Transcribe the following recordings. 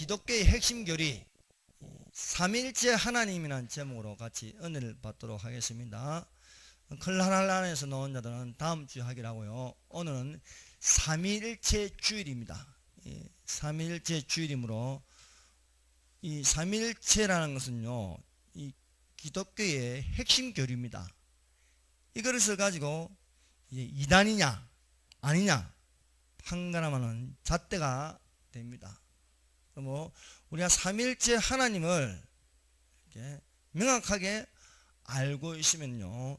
기독교의 핵심 교리 삼일째 하나님이라는 제목으로 같이 은혜를 받도록 하겠습니다. 클라란에서 나온 자들은 다음 주에 하기로 하고요. 오늘은 삼위일체 주일입니다. 삼위일체 주일이므로 이 삼위일체라는 것은요, 이 기독교의 핵심 교리입니다. 이것을 가지고 이단이냐 아니냐 판가름하는 잣대가 됩니다. 그럼 우리가 삼위일체 하나님을 이렇게 명확하게 알고 있으면요,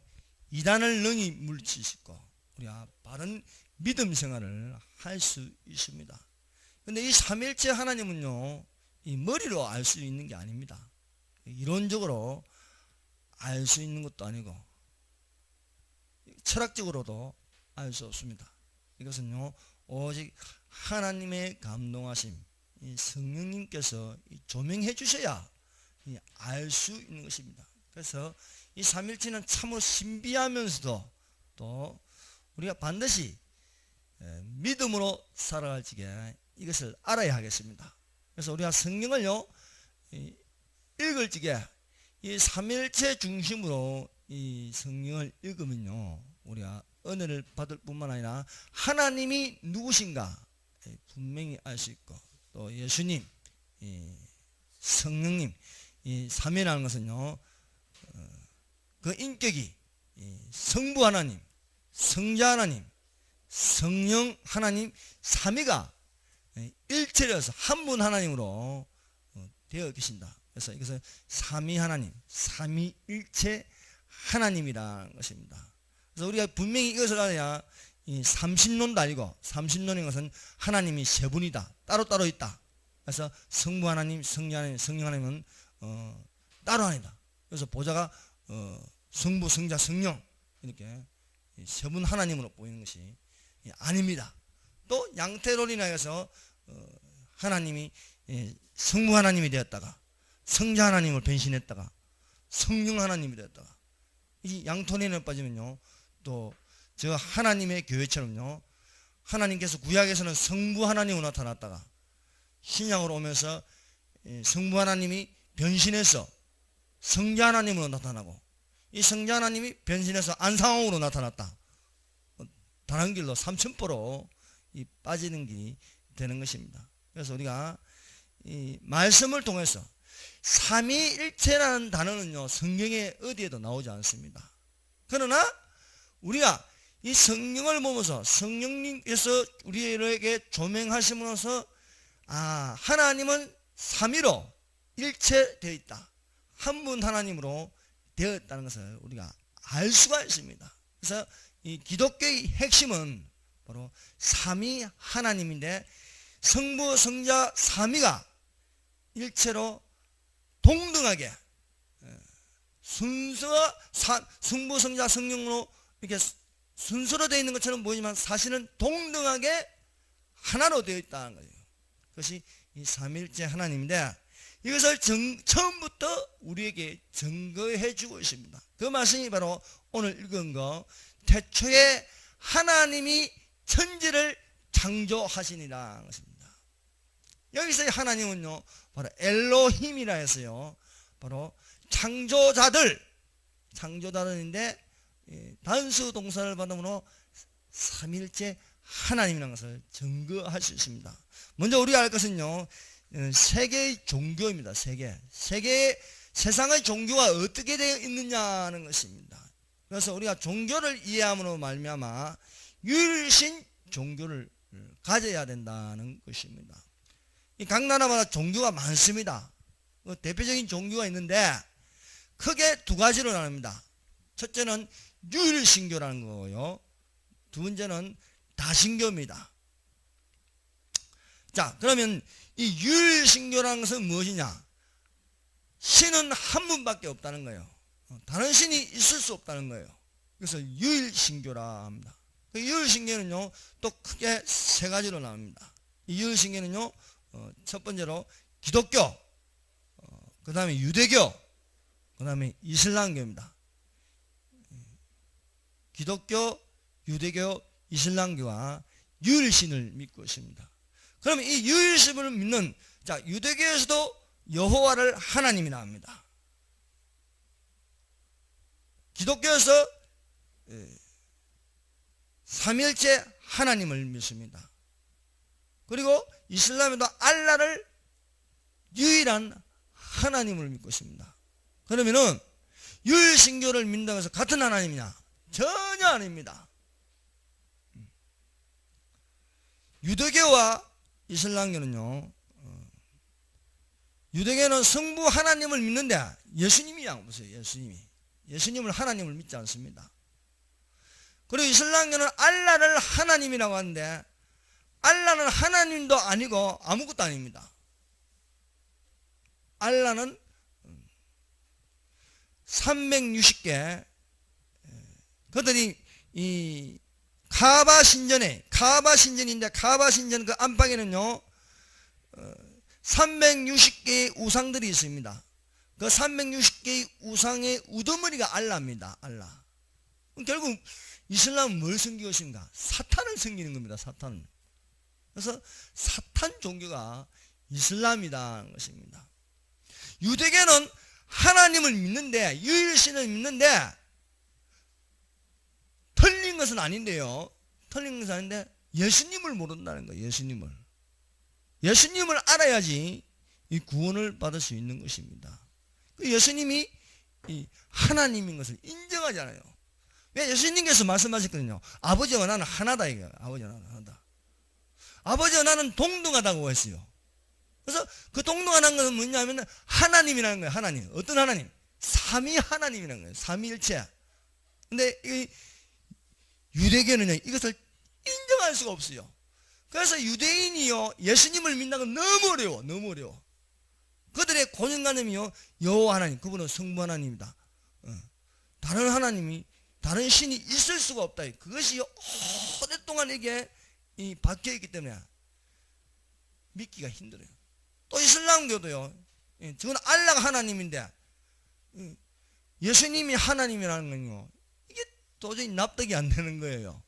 이단을 능히 물리치시고 우리가 바른 믿음 생활을 할 수 있습니다. 근데 이 삼위일체 하나님은요, 이 머리로 알 수 있는 게 아닙니다. 이론적으로 알 수 있는 것도 아니고 철학적으로도 알 수 없습니다. 이것은요, 오직 하나님의 감동하심, 성령님께서 조명해 주셔야 알 수 있는 것입니다. 그래서 이 삼일체는 참으로 신비하면서도 또 우리가 반드시 믿음으로 살아갈 적에 이것을 알아야 하겠습니다. 그래서 우리가 성경을요, 읽을 적에 이 삼일체 중심으로 이 성경을 읽으면요, 우리가 은혜를 받을 뿐만 아니라 하나님이 누구신가 분명히 알 수 있고, 또 예수님, 성령님, 이 삼위라는 것은요, 그 인격이 성부 하나님, 성자 하나님, 성령 하나님 삼위가 일체로서 한 분 하나님으로 되어 계신다. 그래서 이것은 삼위 하나님, 삼위일체 하나님이라는 것입니다. 그래서 우리가 분명히 이것을 알아야 이 삼신론도 아니고, 삼신론인 것은 하나님이 세 분이다, 따로따로 있다. 그래서 성부 하나님, 성자 하나님, 성령 하나님은 따로 아니다. 그래서 보좌가 성부, 성자, 성령 이렇게 세 분 하나님으로 보이는 것이 아닙니다. 또 양태론이나 해서 하나님이 성부 하나님이 되었다가 성자 하나님을 변신했다가 성령 하나님이 되었다가, 이 양토론에 빠지면요, 또 저 하나님의 교회처럼요, 하나님께서 구약에서는 성부 하나님으로 나타났다가 신약으로 오면서 성부 하나님이 변신해서 성자 하나님으로 나타나고, 이 성자 하나님이 변신해서 안상홍으로 나타났다. 다른 길로 삼천포로 빠지는 길이 되는 것입니다. 그래서 우리가 이 말씀을 통해서 삼위일체라는 단어는요, 성경에 어디에도 나오지 않습니다. 그러나 우리가 이 성령을 보면서 성령님께서 우리에게 조명하심으로써 하나님은 삼위로 일체되어 있다, 한 분 하나님으로 되어 있다는 것을 우리가 알 수가 있습니다. 그래서 이 기독교의 핵심은 바로 삼위 하나님인데, 성부, 성자, 삼위가 일체로 동등하게 순서가 성부, 성자, 성령으로 이렇게 순서로 되어 있는 것처럼 보이지만 사실은 동등하게 하나로 되어 있다는 거예요. 그것이 이 삼위일체 하나님인데, 이것을 처음부터 우리에게 증거해 주고 있습니다. 그 말씀이 바로 오늘 읽은 거, 태초에 하나님이 천지를 창조하시니라 것입니다. 여기서 하나님은요, 바로 엘로힘이라 해서요, 바로 창조자들인데 단수 동사를 받음으로 삼위일체 하나님이라는 것을 증거할 수 있습니다. 먼저 우리가 알 것은요, 세계의 종교입니다. 세상의 종교가 어떻게 되어 있느냐는 것입니다. 그래서 우리가 종교를 이해함으로 말미암아 유일신 종교를 가져야 된다는 것입니다. 각 나라마다 종교가 많습니다. 대표적인 종교가 있는데 크게 두 가지로 나눕니다. 첫째는 유일신교라는 거고요, 두 번째는 다신교입니다. 자, 그러면 이 유일신교라는 것은 무엇이냐? 신은 한 분밖에 없다는 거예요. 다른 신이 있을 수 없다는 거예요. 그래서 유일신교라 합니다. 유일신교는요, 또 크게 세 가지로 나옵니다. 이 유일신교는요, 첫 번째로 기독교, 그 다음에 유대교, 그 다음에 이슬람교입니다. 기독교, 유대교, 이슬람교와 유일신을 믿고 있습니다. 그러면 이 유일신을 믿는, 자, 유대교에서도 여호와를 하나님이라 합니다. 기독교에서 삼일째 하나님을 믿습니다. 그리고 이슬람에도 알라를 유일한 하나님을 믿고 있습니다. 그러면은 유일신교를 믿는다고 해서 같은 하나님이냐? 전혀 아닙니다. 유대교와 이슬람교는요, 유대교는 성부 하나님을 믿는데 예수님이 없어요. 예수님을 하나님을 믿지 않습니다. 그리고 이슬람교는 알라를 하나님이라고 하는데 알라는 하나님도 아니고 아무것도 아닙니다. 알라는 360개, 그들이 이 카바 신전인데 카바 신전 그 안방에는요 360개의 우상들이 있습니다. 그 360개의 우상의 우두머리가 알라입니다. 알라. 결국 이슬람은 뭘 섬기고 있습니까? 사탄을 섬기는 겁니다. 사탄. 그래서 사탄 종교가 이슬람이라는 것입니다. 유대교는 하나님을 믿는데, 유일신을 믿는데 틀린 것은 아닌데요. 틀린 것은 아닌데 예수님을 모른다는 거예요. 예수님을 알아야지 이 구원을 받을 수 있는 것입니다. 예수님이 이 하나님인 것을 인정하잖아요. 왜? 예수님께서 말씀하셨거든요. 아버지와 나는 하나다 이거예요. 아버지와 나는 하나다. 아버지와 나는 동등하다고 했어요. 그래서 그 동등하다는 것은 뭐냐면 하나님이라는 거예요. 하나님. 어떤 하나님? 삼위 하나님이라는 거예요. 삼위일체. 근데 이 유대교는요, 이것을 인정할 수가 없어요. 그래서 유대인이요, 예수님을 믿는 건 너무 어려워. 그들의 고정관념이요, 여호와 하나님, 그분은 성부 하나님이다. 다른 하나님이, 다른 신이 있을 수가 없다. 그것이 오랫동안 이게 박혀있기 때문에 믿기가 힘들어요. 또 이슬람교도요, 저건 알라가 하나님인데 예수님이 하나님이라는 건요, 이게 도저히 납득이 안 되는 거예요.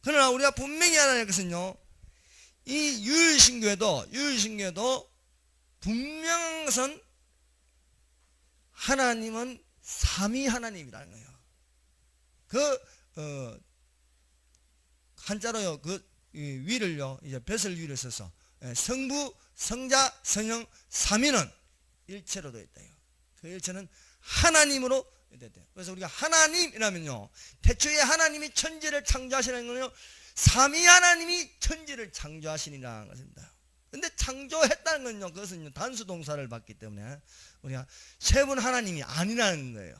그러나 우리가 분명히 알아야 할 것은요, 이 유일신교에도 분명한 것은 하나님은 삼위 하나님이라는 거예요. 한자로요, 위를요, 이제 뱃을 위를 써서 성부, 성자, 성령, 삼위는 일체로 되어 있다. 그 일체는 하나님으로 됐대요. 그래서 우리가 하나님이라면요, 태초에 하나님이 천지를 창조하시는 거는요, 삼위 하나님이 천지를 창조하시니라는 것입니다. 근데 창조했다는 건요, 그것은 단수 동사를 받기 때문에 우리가 세 분 하나님이 아니라는 거예요.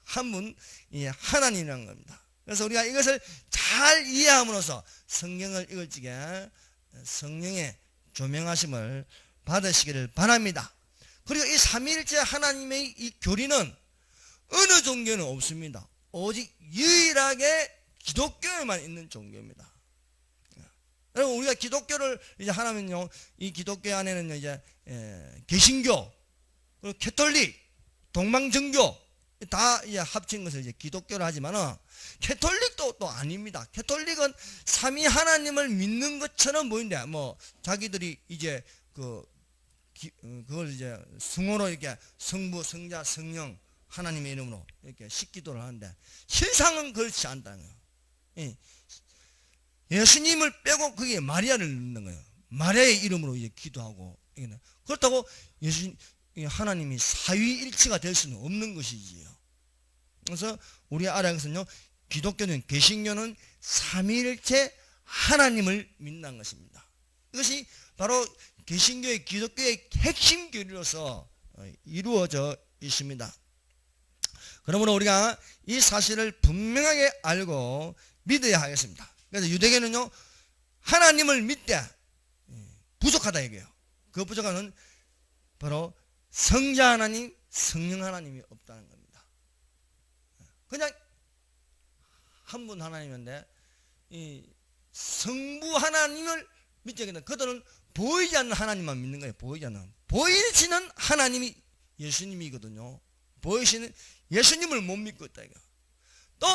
한 분 하나님이라는 겁니다. 그래서 우리가 이것을 잘 이해함으로써 성경을 읽을 적에 성령의 조명하심을 받으시기를 바랍니다. 그리고 이 삼위일체 하나님의 이 교리는 어느 종교는 없습니다. 오직 유일하게 기독교에만 있는 종교입니다. 여러분, 우리가 기독교를 이제 하나면요, 이 기독교 안에는 이제 개신교, 그리고 캐톨릭, 동방정교 다 이제 합친 것을 이제 기독교를 하지만은 캐톨릭도 또 아닙니다. 캐톨릭은 삼위 하나님을 믿는 것처럼 보이는데, 뭐 자기들이 이제 그걸 이제 승호로 이렇게 성부, 성자, 성령 하나님의 이름으로 이렇게 식기도를 하는데 실상은 그렇지 않다는 거예요. 예수님을 빼고 거기에 마리아를 넣는 거예요. 마리아의 이름으로 이제 기도하고. 그렇다고 하나님이 사위일체가 될 수는 없는 것이지요. 그래서 우리가 알아야 할 것은요, 기독교는, 개신교는 삼위일체 하나님을 믿는 것입니다. 이것이 바로 개신교의, 기독교의 핵심 교리로서 이루어져 있습니다. 그러므로 우리가 이 사실을 분명하게 알고 믿어야 하겠습니다. 그래서 유대교는요, 하나님을 믿되 부족하다 이거예요. 그 부족함은 바로 성자 하나님, 성령 하나님이 없다는 겁니다. 그냥 한 분 하나님인데 이 성부 하나님을 믿지 않는다. 그들은 보이지 않는 하나님만 믿는 거예요. 보이지 않는. 보이시는 하나님이 예수님이거든요. 보이시는 예수님을 못 믿고 있다 이거. 또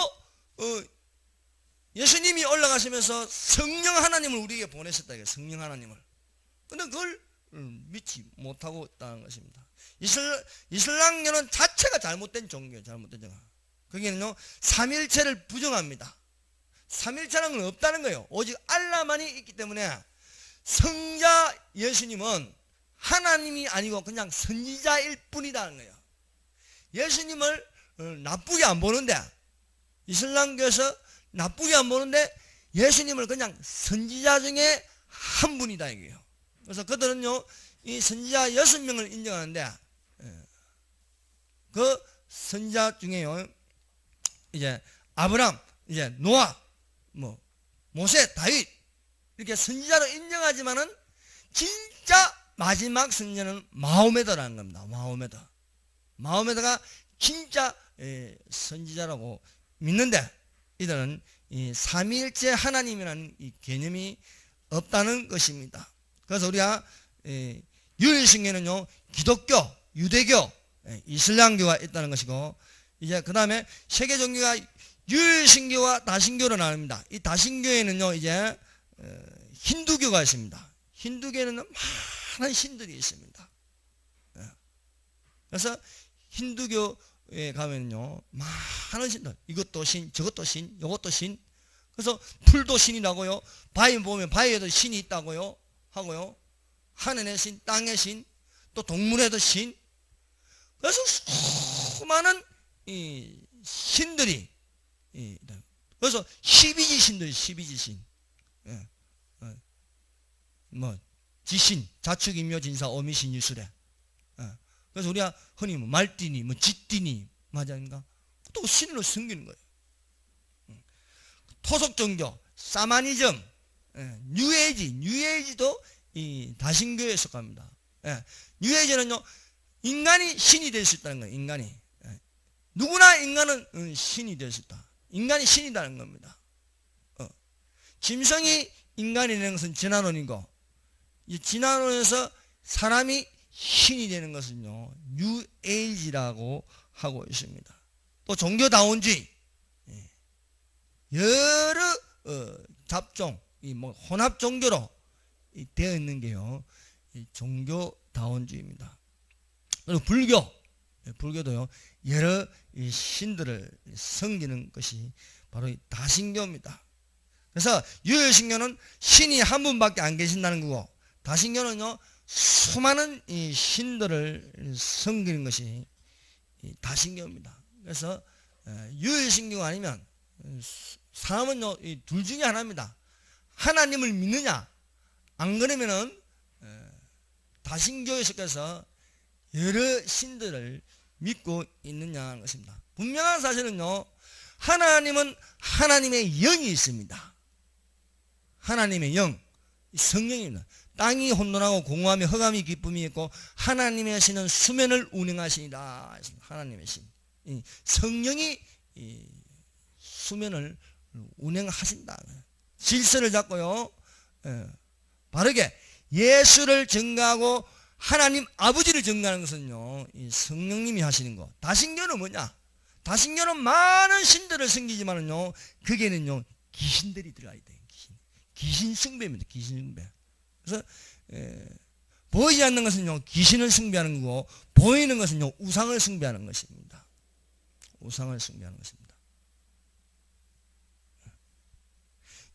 예수님이 올라가시면서 성령 하나님을 우리에게 보내셨다. 이게 성령 하나님을. 근데 그걸 믿지 못하고 있다는 것입니다. 이슬람교는 자체가 잘못된 종교예요. 잘못된 종교. 거기는요 삼일체를 부정합니다. 삼일체라는 건 없다는 거예요. 오직 알라만이 있기 때문에 성자 예수님은 하나님이 아니고 그냥 선지자일 뿐이라는 거예요. 예수님을 나쁘게 안 보는데, 이슬람교에서 나쁘게 안 보는데 예수님을 그냥 선지자 중에 한 분이다 이게요. 그래서 그들은요 이 선지자 6명을 인정하는데, 그 선지자 중에요 이제 아브람, 이제 노아, 뭐 모세, 다윗 이렇게 선지자로 인정하지만은 진짜 마지막 선지자는 마호메드라는 겁니다. 마호메드가 진짜 선지자라고 믿는데, 이들은 이 삼위일체 하나님이라는 이 개념이 없다는 것입니다. 그래서 우리가 유일신교는요 기독교, 유대교, 이슬람교가 있다는 것이고, 이제 그 다음에 세계 종교가 유일신교와 다신교로 나눕니다. 이 다신교에는요 이제 힌두교가 있습니다. 힌두교에는 많은 신들이 있습니다. 그래서 힌두교에 가면요 많은 신들, 이것도 신, 저것도 신, 이것도 신. 그래서 풀도 신이라고요. 바위 보면 바위에도 신이 있다고요 하고요. 하늘의 신, 땅의 신, 또 동물에도 신. 그래서 수많은 이 신들이, 그래서 12지 신들이 12지 신. 뭐 지신, 자축인묘진사, 어미신, 유수래. 그래서 우리가 흔히 뭐 말띠니, 뭐 쥐띠니, 맞아인가? 또 신으로 섬기는 거예요. 토속 종교, 사마니즘, 뉴에이지도 이 다신교에 속합니다. 뉴에이지는요 인간이 신이 될 수 있다는 거예요. 인간이 누구나 인간은 신이 될 수 있다. 인간이 신이라는 겁니다. 짐승이 인간이 되는 것은 진화론이고, 이 진화론에서 사람이 신이 되는 것은요 뉴에이지라고 하고 있습니다. 또 종교다원주의, 여러 잡종, 뭐 혼합 종교로 되어 있는 게요 종교다원주의입니다. 그리고 불교도요 여러 신들을 섬기는 것이 바로 이 다신교입니다. 그래서 유일신교는 신이 한 분밖에 안 계신다는 거고, 다신교는요 수많은 이 신들을 섬기는 것이 이 다신교입니다. 그래서 유일신교가 아니면 사람은요 이 둘 중에 하나입니다. 하나님을 믿느냐, 안 그러면은 다신교에 속해서 여러 신들을 믿고 있느냐는 것입니다. 분명한 사실은요 하나님은 하나님의 영이 있습니다. 하나님의 영, 성령입니다. 땅이 혼돈하고 공허하며 흑암이 기쁨이 있고 하나님의 신은 수면을 운행하시니라. 하나님의 신, 성령이 수면을 운행하신다. 질서를 잡고요 바르게 예수를 증거하고 하나님 아버지를 증거하는 것은요 이 성령님이 하시는 거. 다신교는 뭐냐? 다신교는 많은 신들을 섬기지만은요 거기에는요 귀신들이 들어가 있다. 귀신 숭배입니다. 귀신 숭배. 그래서 보이지 않는 것은요 귀신을 숭배하는 거고, 보이는 것은요 우상을 숭배하는 것입니다. 우상을 숭배하는 것입니다.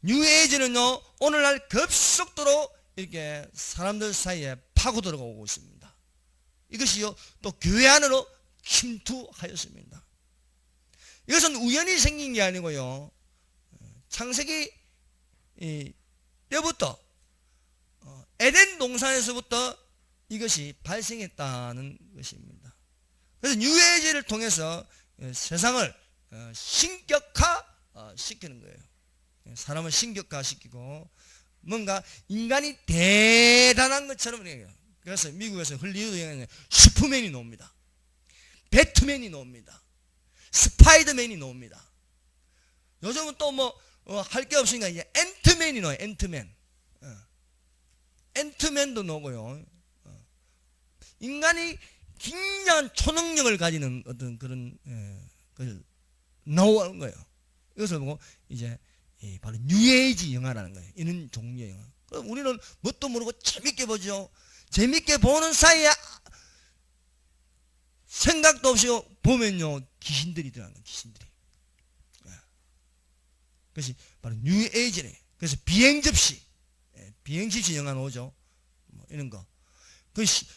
뉴에이지는요 오늘날 급속도로 이렇게 사람들 사이에 파고 들어가고 있습니다. 이것이요 또 교회 안으로 침투하였습니다. 이것은 우연히 생긴 게 아니고요 창세기 때부터 에덴 동산에서부터 이것이 발생했다는 것입니다. 그래서 뉴에이지를 통해서 세상을 신격화 시키는 거예요. 사람을 신격화시키고 뭔가 인간이 대단한 것처럼 해요. 그래서 미국에서 헐리우드 영화에 슈퍼맨이 나옵니다. 배트맨이 나옵니다. 스파이더맨이 나옵니다. 요즘은 또 뭐 할 게 없으니까 이제 앤트맨이 나와요. 앤트맨도 나오고요. 인간이 굉장한 초능력을 가지는 어떤 그런 걸 나오는 거예요. 이것을 보고 이제 바로 뉴에이지 영화라는 거예요. 이런 종류의 영화. 우리는 뭣도 모르고 재밌게 보죠. 재밌게 보는 사이에 생각도 없이 보면요, 귀신들이 들어가는 거예요. 귀신들이. 그것이 바로 뉴에이지래. 그래서 비행접시, 비행접시 영화 나오죠. 뭐 이런 거.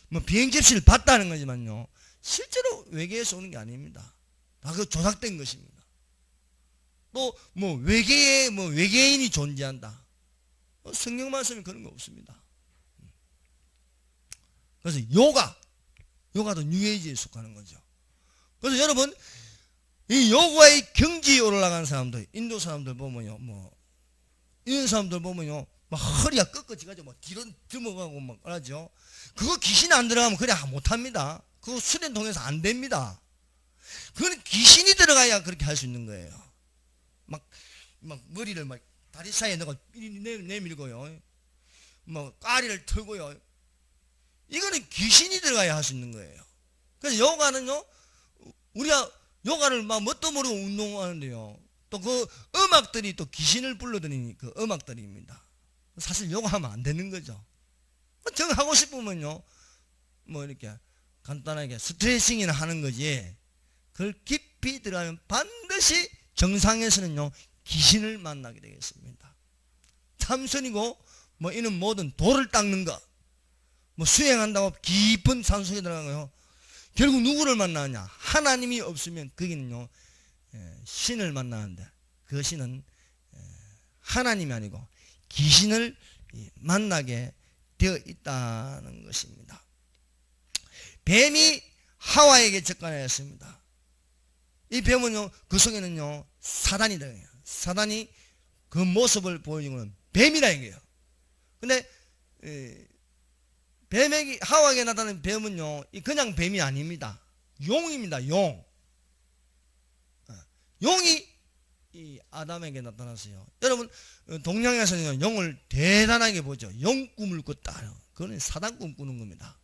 뭐 비행접시를 봤다는 거지만요, 실제로 외계에서 오는 게 아닙니다. 다 그 조작된 것입니다. 또 뭐 외계에 뭐 외계인이 존재한다. 성경 말씀에 그런 거 없습니다. 그래서 요가도 뉴에이지에 속하는 거죠. 그래서 여러분, 이 요가의 경지에 올라간 사람들, 인도 사람들 보면요, 뭐 이런 사람들 보면요, 막 허리가 꺾어지가지고 막 뒤로 드먹하고 막 그러죠. 그거 귀신 안 들어가면 그래 못합니다. 그거 수련통해서 안 됩니다. 그건 귀신이 들어가야 그렇게 할 수 있는 거예요. 막 머리를 막 다리 사이에 넣고 내밀고요, 뭐 까리를 털고요. 이거는 귀신이 들어가야 할 수 있는 거예요. 그래서 요가는요, 우리가 요가를 막 뭣도 모르고 운동하는데요, 또 그 음악들이 또 귀신을 불러들이는 그 음악들입니다. 사실 요가하면 안 되는 거죠. 정 하고 싶으면요, 뭐 이렇게 간단하게 스트레칭이나 하는 거지, 그걸 깊이 들어가면 반드시 정상에서는요, 귀신을 만나게 되겠습니다. 참선이고 뭐 이런 모든 돌을 닦는 것, 뭐 수행한다고 깊은 산속에 들어가고요, 결국 누구를 만나느냐? 하나님이 없으면 거기는요, 신을 만나는데, 그 신은 하나님이 아니고 귀신을 만나게 되어 있다는 것입니다. 뱀이 하와에게 접근하였습니다. 이 뱀은요, 그 속에는요, 사단이 들어가요. 사단이 그 모습을 보여주는 뱀이라는 거예요. 근데 하와에게 나타나는 뱀은요, 그냥 뱀이 아닙니다. 용입니다. 용이 이 아담에게 나타났어요. 여러분, 동양에서는 용을 대단하게 보죠. 용 꿈을 꿨다. 그거는 사단 꿈 꾸는 겁니다.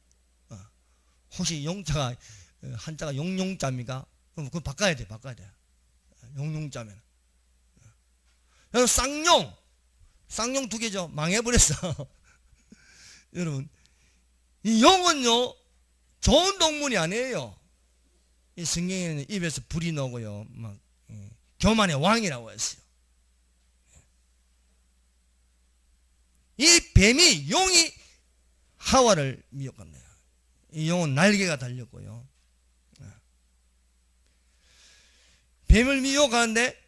혹시 용자가 한자가 용용자입니까? 그럼 그거 바꿔야 돼. 용용자면. 여러분, 쌍용 두 개죠. 망해버렸어. 여러분, 이 용은요, 좋은 동물이 아니에요. 이 성경에는 입에서 불이 나오고요, 막 교만의 왕이라고 했어요. 이 뱀이, 용이 하와를 미혹한대요. 이 용은 날개가 달렸고요, 뱀을 미혹하는데,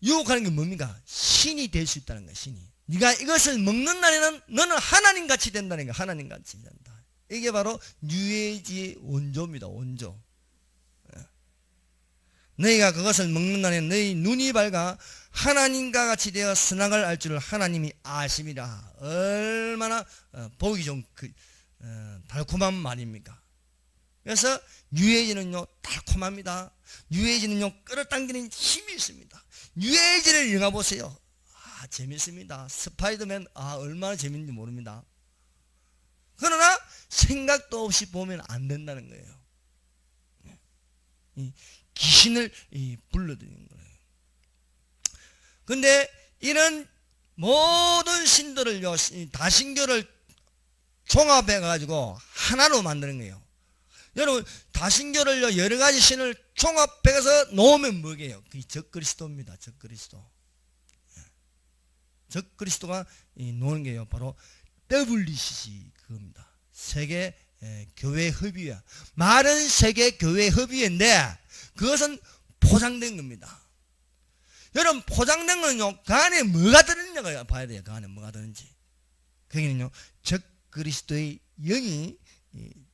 유혹하는 게 뭡니까? 신이 될 수 있다는 거예요. 신이. 네가 이것을 먹는 날에는 너는 하나님같이 된다는 거예요. 하나님같이 된다. 이게 바로 뉴에이지의 원조입니다. 원조. 너희가 그것을 먹는 날에 너희 눈이 밝아 하나님과 같이 되어 선악을 알 줄을 하나님이 아심이라. 얼마나 보기 좋은 달콤한 말입니까? 그래서 뉴에이지는요, 달콤합니다. 뉴에이지는요, 끌어당기는 힘이 있습니다. 뉴에이지를 영화 보세요. 재밌습니다. 스파이더맨, 얼마나 재밌는지 모릅니다. 그러나 생각도 없이 보면 안 된다는 거예요. 귀신을 불러들이는 거예요. 근데 이런 모든 신들을요, 다신교를 종합해 가지고 하나로 만드는 거예요. 여러분, 다신교를요, 여러 가지 신을 종합해서 놓으면 뭐게요? 그게 적그리스도입니다. 적그리스도. 적그리스도가 놓는 게요, 바로 WCC 그겁니다. 세계 교회 협의회. 말은 세계 교회 협의회인데 그것은 포장된 겁니다. 여러분, 포장된 거는요, 그 안에 뭐가 들었는지가 봐야 돼요. 그 안에 뭐가 들었는지. 거기는요, 적그리스도의 영이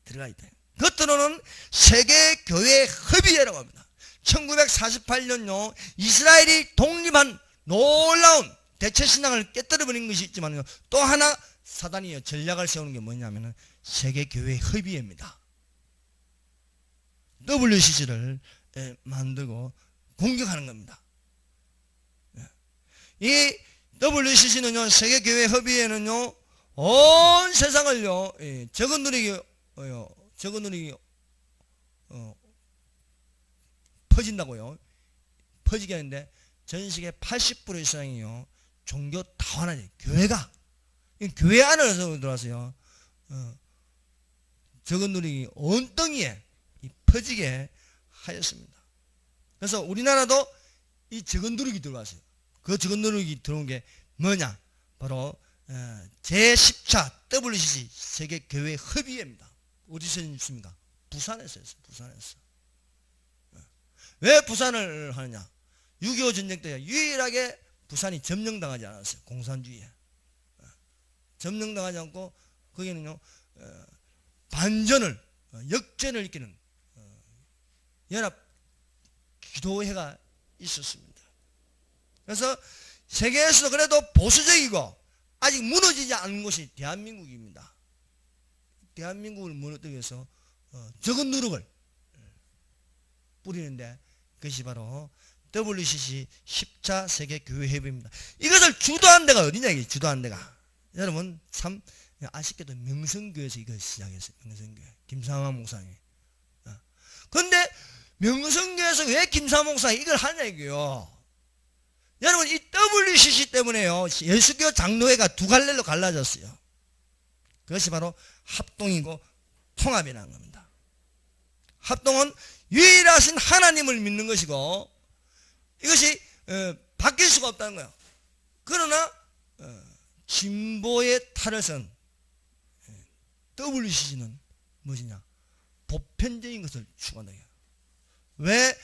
들어가 있다. 그것들은 세계교회 협의회라고 합니다. 1948년요, 이스라엘이 독립한 놀라운 대체신앙을 깨뜨려버린 것이 있지만, 또 하나 사단이 전략을 세우는 게 뭐냐면 세계교회 협의회입니다. WCC를 만들고 공격하는 겁니다. 이 WCC는요, 세계교회 협의회는요, 온 세상을요, 적어누리기 퍼진다고요. 퍼지게 하는데 전 세계 80% 이상이요, 종교 다원화돼요. 교회가 교회 안으로 들어와서요. 적은 누리기 온덩이에 퍼지게 하였습니다. 그래서 우리나라도 이 적은 누리기 들어왔어요. 그 적은 누리기 들어온 게 뭐냐? 바로 제10차 WCC 세계교회 협의회입니다. 어디서 있습니까? 부산에서 했어요. 부산에서. 왜 부산을 하느냐? 6.25 전쟁 때 유일하게 부산이 점령당하지 않았어요. 공산주의에. 점령당하지 않고 거기는요 반전을 역전을 일으키는 연합 기도회가 있었습니다. 그래서 세계에서도 그래도 보수적이고 아직 무너지지 않은 곳이 대한민국입니다. 대한민국을 무너뜨리기 위해서 적은 누룩을 뿌리는데 그것이 바로 WCC 10차 세계교회협의회입니다. 이것을 주도한 데가 어디냐? 이게 주도한 데가 여러분 참 아쉽게도 명성교회에서 이걸 시작했어요. 명성교회 김상환 목사님. 그런데 명성교회에서 왜 김상환 목사님 이걸 하냐 이게요. 여러분 이 WCC 때문에요 예수교 장로회가 두 갈래로 갈라졌어요. 그것이 바로 합동이고 통합이라는 겁니다. 합동은 유일하신 하나님을 믿는 것이고 이것이 바뀔 수가 없다는 거예요. 그러나 진보의 탈을 쓴 WCC는 무엇이냐? 보편적인 것을 추구한다. 왜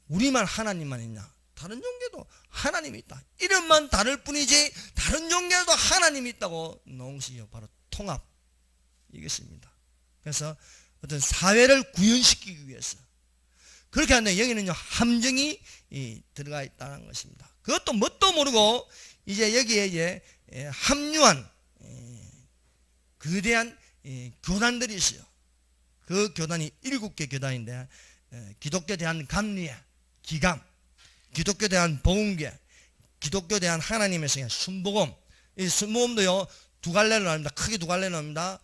우리만 하나님만 있냐? 다른 종교도 하나님이 있다. 이름만 다를 뿐이지 다른 종교도 하나님이 있다고 놓은 것이 바로 통합 이것입니다. 그래서 어떤 사회를 구현시키기 위해서 그렇게 하는데 여기는요 함정이 들어가 있다는 것입니다. 그것도 뭣도 모르고 이제 여기에 이제 합류한 거대한 교단들이 있어요. 그 교단이 7개 교단인데 기독교 대한 감리회, 기감, 기독교 대한 복음계, 기독교 대한 하나님의 성향, 순복음. 이 순복음도요 두 갈래로 나눕니다. 크게 두 갈래로 나눕니다.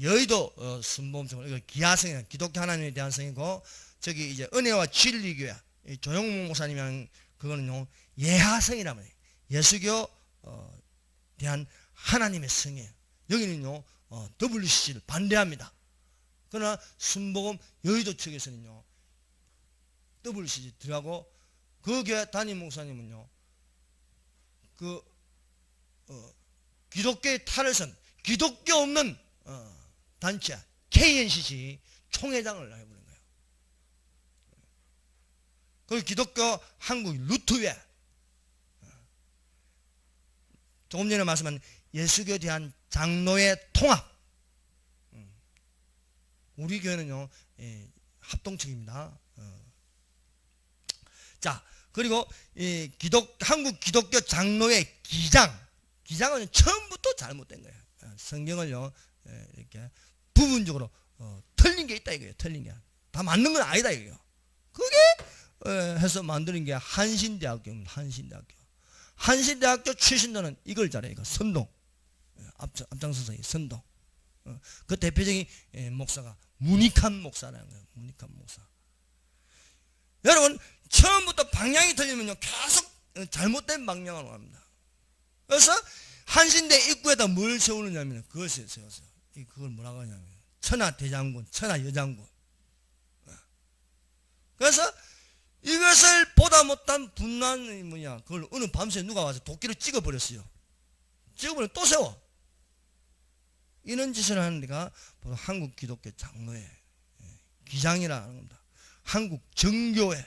여의도 순복음성을 이거 기하성이에요. 기독교 하나님에 대한 성이고 저기 이제 은혜와 진리교회 조영목 목사님이랑 그거는요 예하성이란 말이에요. 예수교 대한 하나님의 성이에요. 여기는요 WCC를 반대합니다. 그러나 순복음 여의도 측에서는요 WCC 들어가고 그 교회 담임 목사님은요 그 기독교의 탈을 쓴 기독교 없는 단체 KNCC 총회장을 해버린 거예요. 그 기독교 한국 루트회 조금 전에 말씀한 예수교에 대한 장로의 통합. 우리 교회는요 합동측입니다. 자 그리고 한국 기독교 장로의 기장은 처음부터 잘못된 거예요. 성경을요 이렇게 부분적으로 틀린 게 있다 이거예요. 틀린 게 다 맞는 건 아니다 이거예요. 그게 해서 만드는 게 한신대학교입니다. 한신대학교 출신들은 이걸 잘해요. 이거 선동 앞장서서 선동. 그 대표적인 목사가 문익환 목사라는 거예요. 문익환 목사. 여러분 처음부터 방향이 틀리면요 계속 잘못된 방향으로 갑니다. 그래서 한신대 입구에다 뭘 세우느냐면 그것을 세웠어요. 그걸 뭐라고 하냐면 천하대장군, 천하여장군. 그래서 이것을 보다 못한 분란이 뭐냐 그걸 어느 밤새 누가 와서 도끼를 찍어버렸어요. 찍어버리면 또 세워. 이런 짓을 하는 데가 바로 한국 기독교 장로회 기장이라는 겁니다. 한국 정교회.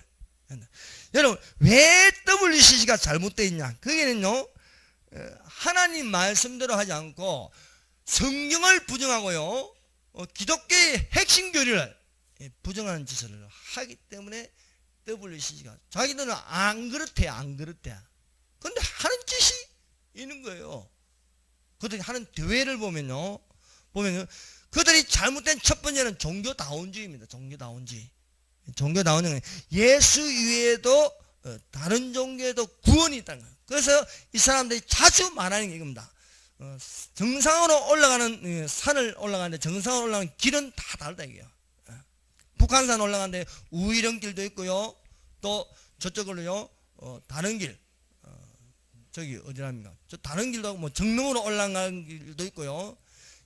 여러분 왜 WCC가 잘못되어 있냐? 그게는요 하나님 말씀대로 하지 않고 성경을 부정하고요 기독교의 핵심 교리를 부정하는 짓을 하기 때문에 WCC가 자기들은 안 그렇대. 그런데 하는 짓이 있는 거예요. 그들이 하는 대회를 보면요 그들이 잘못된 첫 번째는 종교다원주의입니다. 종교다원주의. 예수 외에도 다른 종교에도 구원이 있다는 거예요. 그래서 이 사람들이 자주 말하는 게 이겁니다. 정상으로 올라가는 산을 올라가는데 정상으로 올라가는 길은 다 다르다 이게요. 북한산 올라가는데 우이령 길도 있고요. 또 저쪽으로요 다른 길 저기 어디랍니까? 저 다른 길도 하고 뭐 정릉으로 올라가는 길도 있고요.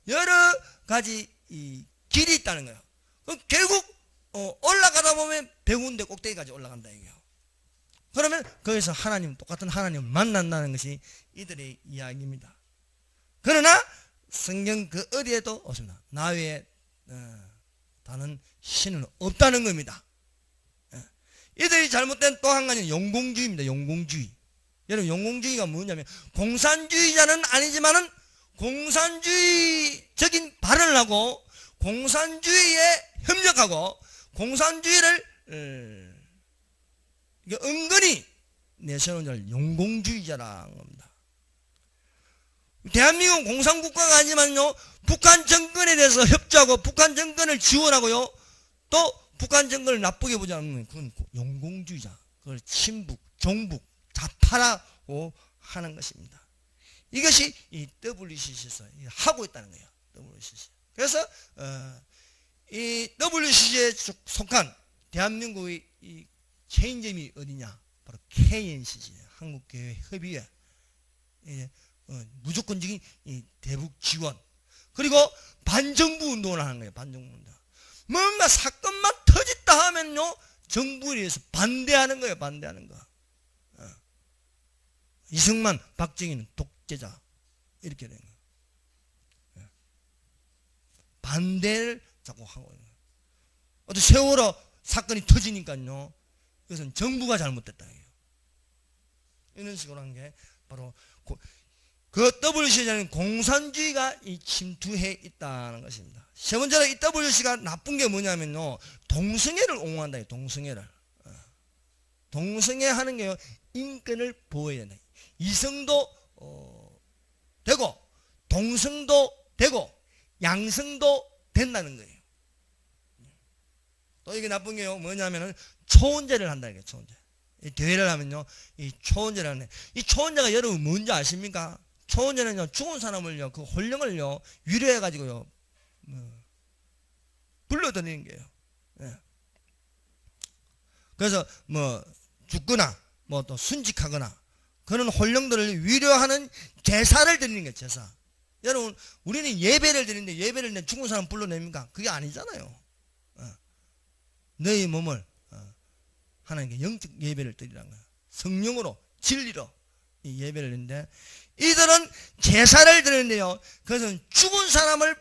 여러 가지 이 길이 있다는 거예요. 결국 올라가다 보면 100군데 꼭대기까지 올라간다 이거예요. 그러면 거기서 하나님, 똑같은 하나님을 만난다는 것이 이들의 이야기입니다. 그러나 성경 그 어디에도 없습니다. 나 외에 다른 신은 없다는 겁니다. 이들이 잘못된 또 한 가지는 용공주의입니다. 용공주의. 여러분, 용공주의가 뭐냐면 공산주의자는 아니지만은 공산주의적인 발언을 하고 공산주의에 협력하고 공산주의를 은근히 내세우는 자를 용공주의자라는 겁니다. 대한민국은 공산국가가 아니지만요, 북한 정권에 대해서 협조하고 북한 정권을 지원하고요, 또 북한 정권을 나쁘게 보지 않는 그건 용공주의자, 그걸 친북, 종북, 좌파라고 하는 것입니다. 이것이 이 WCC에서 하고 있다는 거예요. WCC. 그래서 이 WCC에 속한 대한민국의 이 체인점이 어디냐? 바로 KNCC, 한국교회협의회. 무조건적인 이 대북 지원. 그리고 반정부 운동을 하는 거예요. 반정부 운동. 뭔가 사건만 터졌다 하면요, 정부에 의해서 반대하는 거예요. 반대하는 거. 이승만, 박정희는 독재자. 이렇게 되는 거예요. 반대를 자꾸 하고 있는 거예요. 어떤 세월호 사건이 터지니까요, 이것은 정부가 잘못됐다. 이런 식으로 한 게 바로 그 WCC는 공산주의가 침투해 있다는 것입니다. 세 번째로 이 WCC가 나쁜 게 뭐냐면요, 동성애를 옹호한다. 동성애를. 동성애 하는 게요, 인권을 보호해야 된다. 이성도 되고 동성도 되고 양성도 된다는 거예요. 또 이게 나쁜 게요, 뭐냐면은 초혼제를 한다. 이게 초혼제. 이 대회를 하면요, 이 초혼제를 하네. 이 초혼제가 여러분 뭔지 아십니까? 초혼제는요, 죽은 사람을요, 그 혼령을요, 위로해가지고요, 불러드리는 거예요. 예. 그래서 뭐 죽거나 뭐 또 순직하거나 그런 혼령들을 위로하는 제사를 드리는 거예요. 제사. 여러분, 우리는 예배를 드리는데 예배를 내 죽은 사람 불러냅니까? 그게 아니잖아요. 너희 몸을 하나님께 영적 예배를 드리라는 거예요. 성령으로 진리로 이 예배를 드리는데, 이들은 제사를 드리는데요, 그것은 죽은 사람을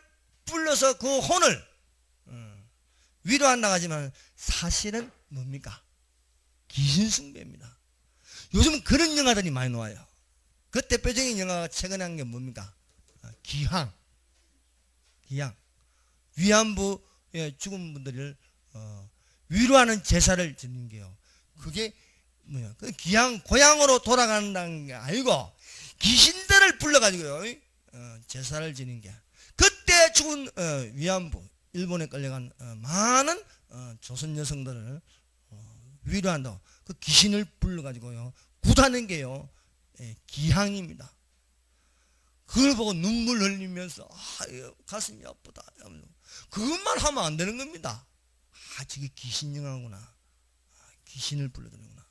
불러서 그 혼을 위로한다고 하지만 사실은 뭡니까? 귀신 숭배입니다. 요즘은 그런 영화들이 많이 나와요. 그 대표적인 영화가 최근에 한 게 뭡니까? 기항. 위안부에 죽은 분들을 위로하는 제사를 드리는 게요, 그게 뭐야? 그 기항, 고향으로 돌아간다는 게 아니고 귀신들을 불러가지고요, 제사를 지는 게. 그때 죽은 위안부, 일본에 끌려간 많은 조선 여성들을 위로한다고 그 귀신을 불러가지고요, 굿하는 게요, 기항입니다. 그걸 보고 눈물 흘리면서 가슴이 아프다. 그것만 하면 안 되는 겁니다. 저게 귀신 영화구나. 귀신을 불러드는구나.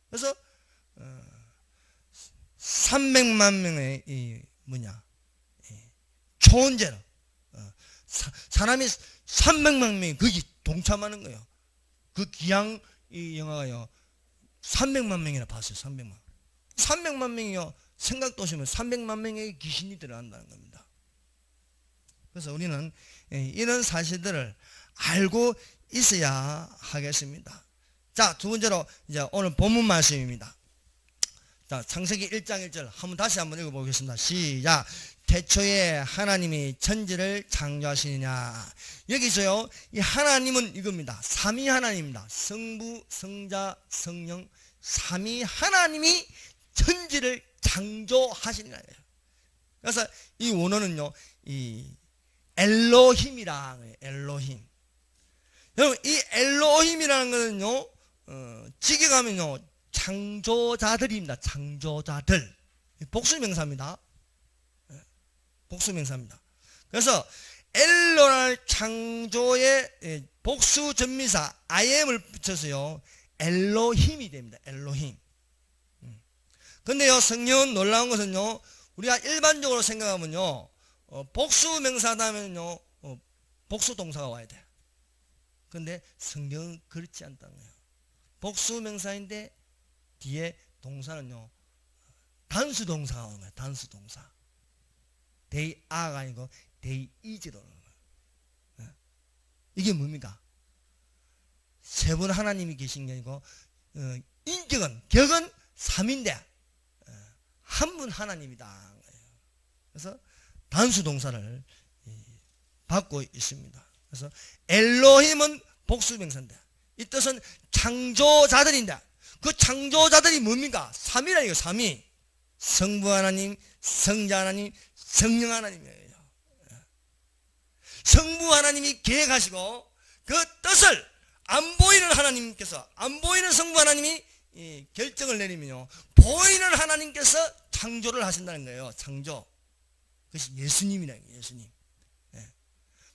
그래서 300만 명의 초혼제로 사람이 300만 명이 거기 동참하는 거예요. 그 기양 이 영화가요, 300만 명이나 봤어요. 300만 명이요, 생각도 없으면 300만 명의 귀신이 들어간다는 겁니다. 그래서 우리는 이런 사실들을 알고 있어야 하겠습니다. 자, 두 번째로 이제 오늘 본문 말씀입니다. 자, 창세기 1장 1절 다시 한번 읽어보겠습니다. 시작. 태초에 하나님이 천지를 창조하시느냐. 여기서요, 이 하나님은 이겁니다. 삼위 하나님입니다. 성부, 성자, 성령, 삼위 하나님이 천지를 창조하시느냐. 그래서 이 원어는요, 이 엘로힘이라 해요. 엘로힘. 여러분, 이 엘로힘이라는 것은요, 직역하면요, 창조자들입니다. 창조자들. 복수명사입니다. 복수명사입니다. 그래서 엘로라는 창조의 복수 전미사 IM을 붙여서요, 엘로힘이 됩니다. 엘로힘. 근데요, 성령은 놀라운 것은요, 우리가 일반적으로 생각하면요, 복수 명사다면요, 복수 동사가 와야 돼. 근데 성경은 그렇지 않다는 거예요. 복수 명사인데 뒤에 동사는요, 단수 동사가 오는 거예요. 단수 동사. they are가 아니고 they is로 오는 거예요. 이게 뭡니까? 세 분 하나님이 계신 게 아니고 인격은 격은 3인데 한 분 하나님이다. 그래서 단수 동사를 받고 있습니다. 그래서 엘로힘은 복수명사인데 이 뜻은 창조자들인데 그 창조자들이 뭡니까? 3위라니까요. 3위. 성부 하나님, 성자 하나님, 성령 하나님이에요. 성부 하나님이 계획하시고 그 뜻을 안 보이는 하나님께서, 안 보이는 성부 하나님이 결정을 내리면요, 보이는 하나님께서 창조를 하신다는 거예요. 창조. 그것이 예수님이라는 거예요. 예수님.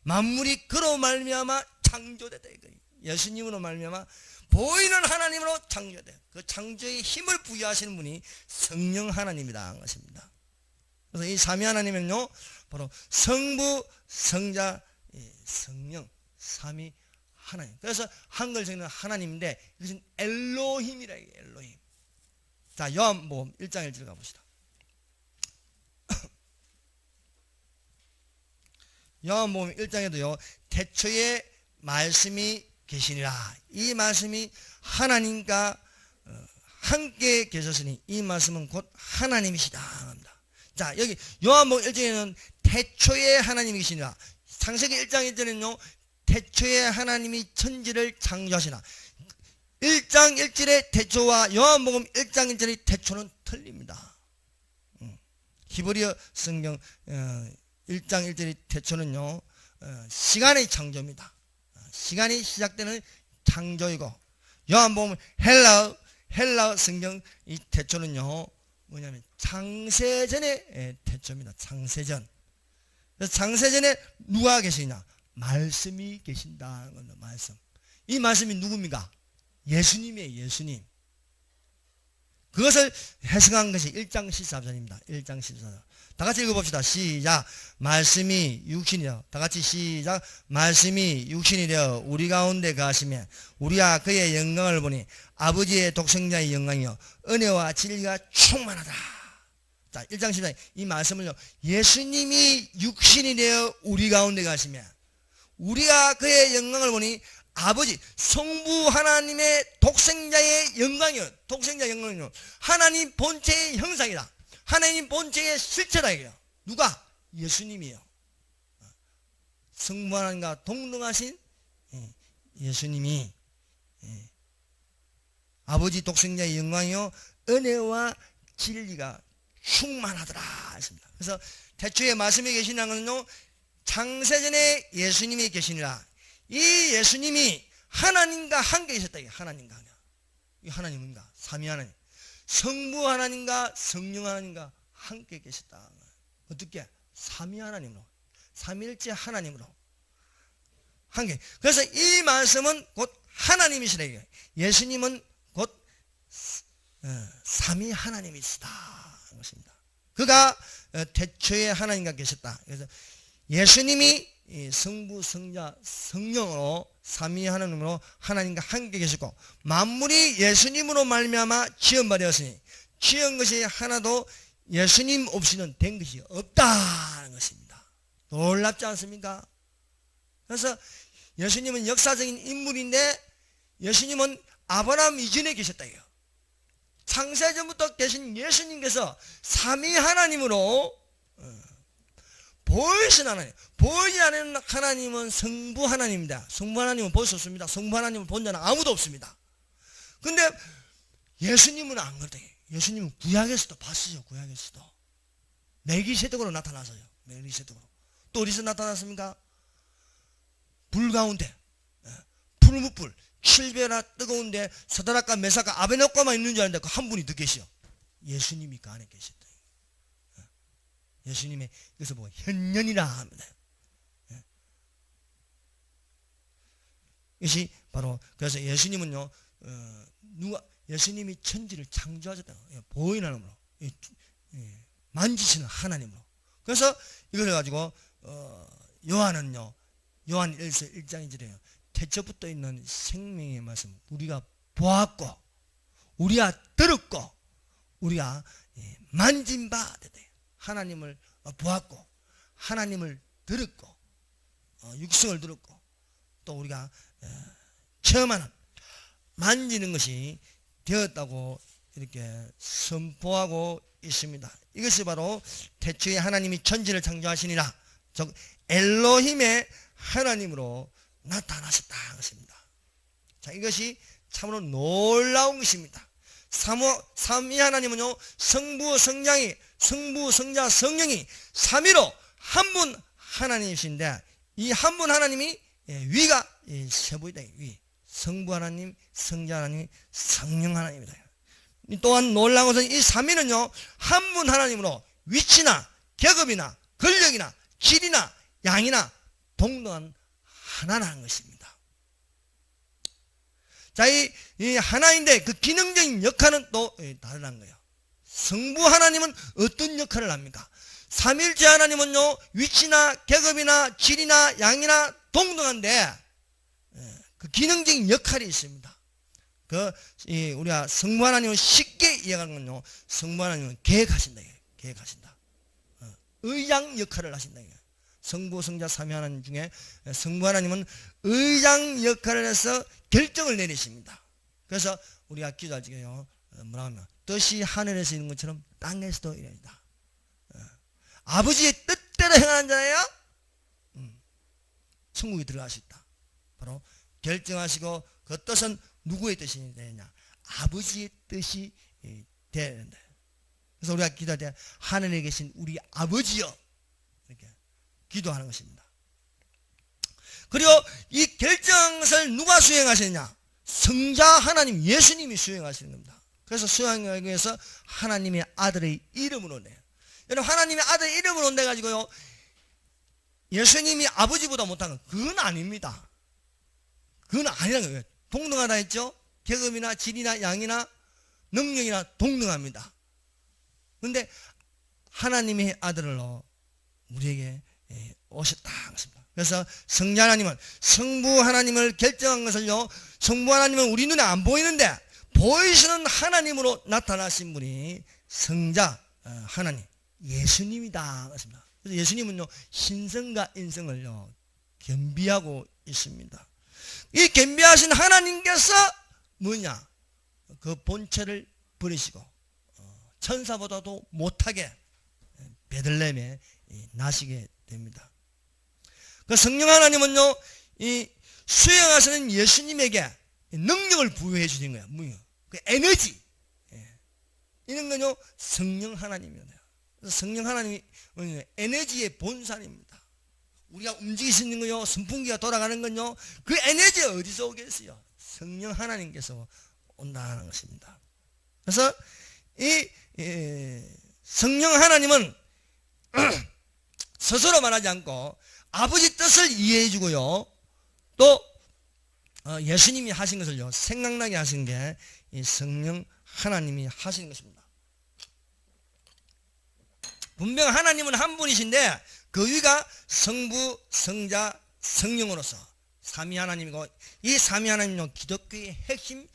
만물이 그로 말미암아 창조됐다 이거예요. 예수님으로 말미암아 보이는 하나님으로 창조돼. 그 창조의 힘을 부여하시는 분이 성령 하나님이다 한 것입니다. 그래서 이 삼위 하나님은요, 바로 성부, 성자, 성령, 삼위 하나님. 그래서 한글 적는 하나님인데 이것은 엘로힘이라 해요. 엘로힘. 자, 요한복음 1장 1절 가봅시다. 요한복음 1장에도요, 태초에 말씀이 계시니라. 이 말씀이 하나님과 함께 계셨으니 이 말씀은 곧 하나님이시다 합니다. 자, 여기 요한복음 1장에는 태초에 하나님이 계시니라. 창세기 1장 1절에는요, 태초에 하나님이 천지를 창조하시나. 1장 1절의 태초와 요한복음 1장 1절의 태초는 틀립니다. 히브리어 성경 1장 1절의 태초는요, 시간의 창조입니다. 시간이 시작되는 창조이고, 요한복음 헬라어 성경 이 태초는요, 뭐냐면 창세전의 태초입니다. 창세전. 그래서 창세전에 누가 계시냐? 말씀이 계신다는 겁니다. 말씀. 이 말씀이 누굽니까? 예수님이에요. 예수님. 그것을 해석한 것이 1장 14절입니다. 1장 14절. 다 같이 읽어봅시다. 시작. 말씀이 육신이여. 다 같이 시작. 말씀이 육신이 되어 우리 가운데 가시면 우리가 그의 영광을 보니 아버지의 독생자의 영광이요 은혜와 진리가 충만하다. 자, 1장 14절. 이 말씀을요, 예수님이 육신이 되어 우리 가운데 가시면 우리가 그의 영광을 보니 아버지 성부 하나님의 독생자의 영광이요. 독생자의 영광이요. 하나님 본체의 형상이다. 하나님 본체의 실체다 이게요. 누가? 예수님이에요. 성부 하나님과 동등하신 예수님이 아버지 독생자의 영광이요 은혜와 진리가 충만하더라 했습니다. 그래서 태초에 말씀이 계시다는 것은요, 창세전에 예수님이 계시니라. 이 예수님이 하나님과 함께 계셨다. 하나님과 함께. 이 하나님입니다. 삼위 하나님. 성부 하나님과 성령 하나님과 함께 계셨다. 어떻게? 삼위 하나님으로. 삼위일체 하나님으로. 함께. 그래서 이 말씀은 곧 하나님이시라. 예수님은 곧 삼위 하나님이시다. 것입니다. 그가 태초에 하나님과 계셨다. 그래서 예수님이 성부, 성자, 성령으로 삼위 하나님으로 하나님과 함께 계시고 만물이 예수님으로 말미암아 지음받았으니 지은 것이 하나도 예수님 없이는 된 것이 없다는 것입니다. 놀랍지 않습니까? 그래서 예수님은 역사적인 인물인데 예수님은 아브라함 이전에 계셨다. 창세전부터 계신 예수님께서 삼위 하나님으로 보이신 하나님, 보이지 않는 하나님은 성부 하나님입니다. 성부 하나님은 볼 수 없습니다. 성부 하나님을 본 자는 아무도 없습니다. 근데 예수님은 안 그렇다. 예수님은 구약에서도 봤어요. 구약에서도 멜기세덱으로 나타나서요. 멜기세덱으로. 또 어디서 나타났습니까? 불 가운데 풀무불 7배나 뜨거운데 서다락과 메사카 아베노과만 있는 줄 알았는데 그 한 분이 더 계시오. 예수님이 그 안에 계셨다. 예수님의 그래서 뭐 현년이라 합니다. 이것이 바로 그래서 예수님은요, 누가 예수님이 천지를 창조하셨다. 보이는 하나님으로 만지시는 하나님으로. 그래서 이걸 가지고 요한은요, 요한 1서 1장 1절에요. 태초부터 있는 생명의 말씀 우리가 보았고 우리가 들었고 우리가 만진 바 되대. 하나님을 보았고 하나님을 들었고 육성을 들었고 또 우리가 체험하는 만지는 것이 되었다고 이렇게 선포하고 있습니다. 이것이 바로 태초에 하나님이 천지를 창조하시니라, 즉 엘로힘의 하나님으로 나타나셨다 것입니다. 자, 이것이 참으로 놀라운 것입니다. 삼위 하나님은요, 성부 성자 성령이 삼위로 한 분 하나님이신데, 이 한 분 하나님이 위가 세부이다. 위. 성부 하나님, 성자 하나님, 성령 하나님이다. 또한 놀라운 것은 이 삼위는요, 한 분 하나님으로 위치나 계급이나 권력이나 질이나 양이나 동등한 하나라는 것입니다. 자, 이 하나인데 그 기능적인 역할은 또 다르다는 거예요. 성부 하나님은 어떤 역할을 합니까? 삼일째 하나님은요, 위치나 계급이나 질이나 양이나 동등한데 그 기능적인 역할이 있습니다. 우리가 성부 하나님을 쉽게 이해하는 건요, 성부 하나님은 계획하신다. 계획하신다. 의장 역할을 하신다. 성부, 성자, 삼위 하나님 중에 성부 하나님은 의장 역할을 해서 결정을 내리십니다. 그래서 우리가 기도할 적에요, 뭐라 하면 뜻이 하늘에서 있는 것처럼 땅에서도 이래다. 아버지의 뜻대로 행하는 자예요, 천국에 들어갈 수 있다. 바로 결정하시고 그 뜻은 누구의 뜻이 되느냐? 아버지의 뜻이 되어야 된다. 그래서 우리가 기도할 때 하늘에 계신 우리 아버지여 이렇게 기도하는 것입니다. 그리고 이 결정을 누가 수행하시느냐? 성자 하나님 예수님이 수행하시는 겁니다. 그래서 수행하기 위해서 하나님의 아들의 이름으로 내요. 여러분, 하나님의 아들의 이름으로 내가지고요, 예수님이 아버지보다 못한 건 그건 아닙니다. 그건 아니라는 거예요. 동등하다 했죠? 계급이나 질이나 양이나 능력이나 동등합니다. 그런데 하나님의 아들로 우리에게 오셨다 하십니다. 그래서 성자 하나님은 성부 하나님을 결정한 것을요, 성부 하나님은 우리 눈에 안 보이는데 보이시는 하나님으로 나타나신 분이 성자 하나님 예수님이다 하십니다. 그래서 예수님은요, 신성과 인성을요 겸비하고 있습니다. 이 겸비하신 하나님께서 뭐냐? 그 본체를 버리시고 천사보다도 못하게 베들레헴에 나시게 됩니다. 그 성령 하나님은요, 이 수행하시는 예수님에게 능력을 부여해 주신 거예요. 그 에너지, 이런 건요 성령 하나님이에요. 그래서 성령 하나님이 에너지의 본산입니다. 우리가 움직일 수 있는 거요, 선풍기가 돌아가는 건요, 그 에너지가 어디서 오겠어요? 성령 하나님께서 온다는 것입니다. 그래서 이 성령 하나님은 스스로 말하지 않고 아버지 뜻을 이해해 주고요, 또 예수님이 하신 것을요 생각나게 하신 게 이 성령 하나님이 하신 것입니다. 분명 하나님은 한 분이신데 그 위가 성부, 성자, 성령으로서 삼위 하나님이고, 이 삼위 하나님은 기독교의 핵심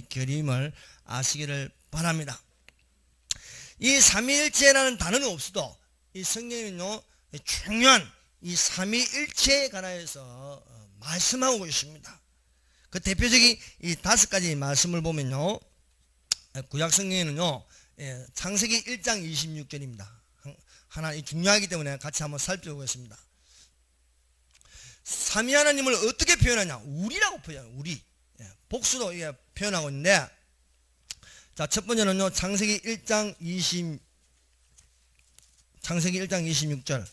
결임을 아시기를 바랍니다. 이 삼위일체라는 단어는 없어도 이 성경은요 중요한 이 삼위일체에 관하여서 말씀하고 있습니다. 그 대표적인 이 5가지 말씀을 보면요, 구약 성경에는요 창세기 1장 26절입니다. 하나 중요하기 때문에 같이 한번 살펴보겠습니다. 삼위 하나님을 어떻게 표현하냐? 우리라고 표현해요. 우리. 복수로 표현하고 있는데, 자, 첫 번째는요 창세기 1장 26절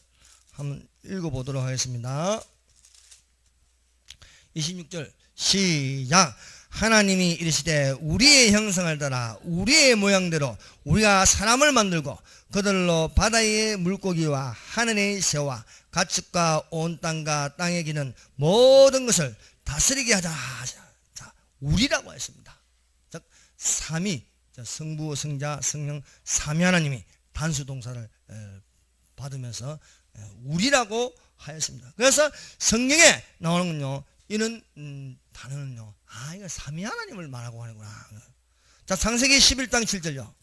한번 읽어보도록 하겠습니다. 26절 시작. 하나님이 이르시되 우리의 형상을 따라 우리의 모양대로 우리가 사람을 만들고 그들로 바다의 물고기와 하늘의 새와 가축과 온 땅과 땅에 기는 모든 것을 다스리게 하자. 자, 우리라고 했습니다. 즉 삼위. 성부, 성자, 성령 삼위 하나님이 단수 동사를 받으면서 우리라고 하였습니다. 그래서 성경에 나오는군요. 이런 단어는요. 이거 삼위 하나님을 말하고 하는구나. 자, 창세기 11장 7절요.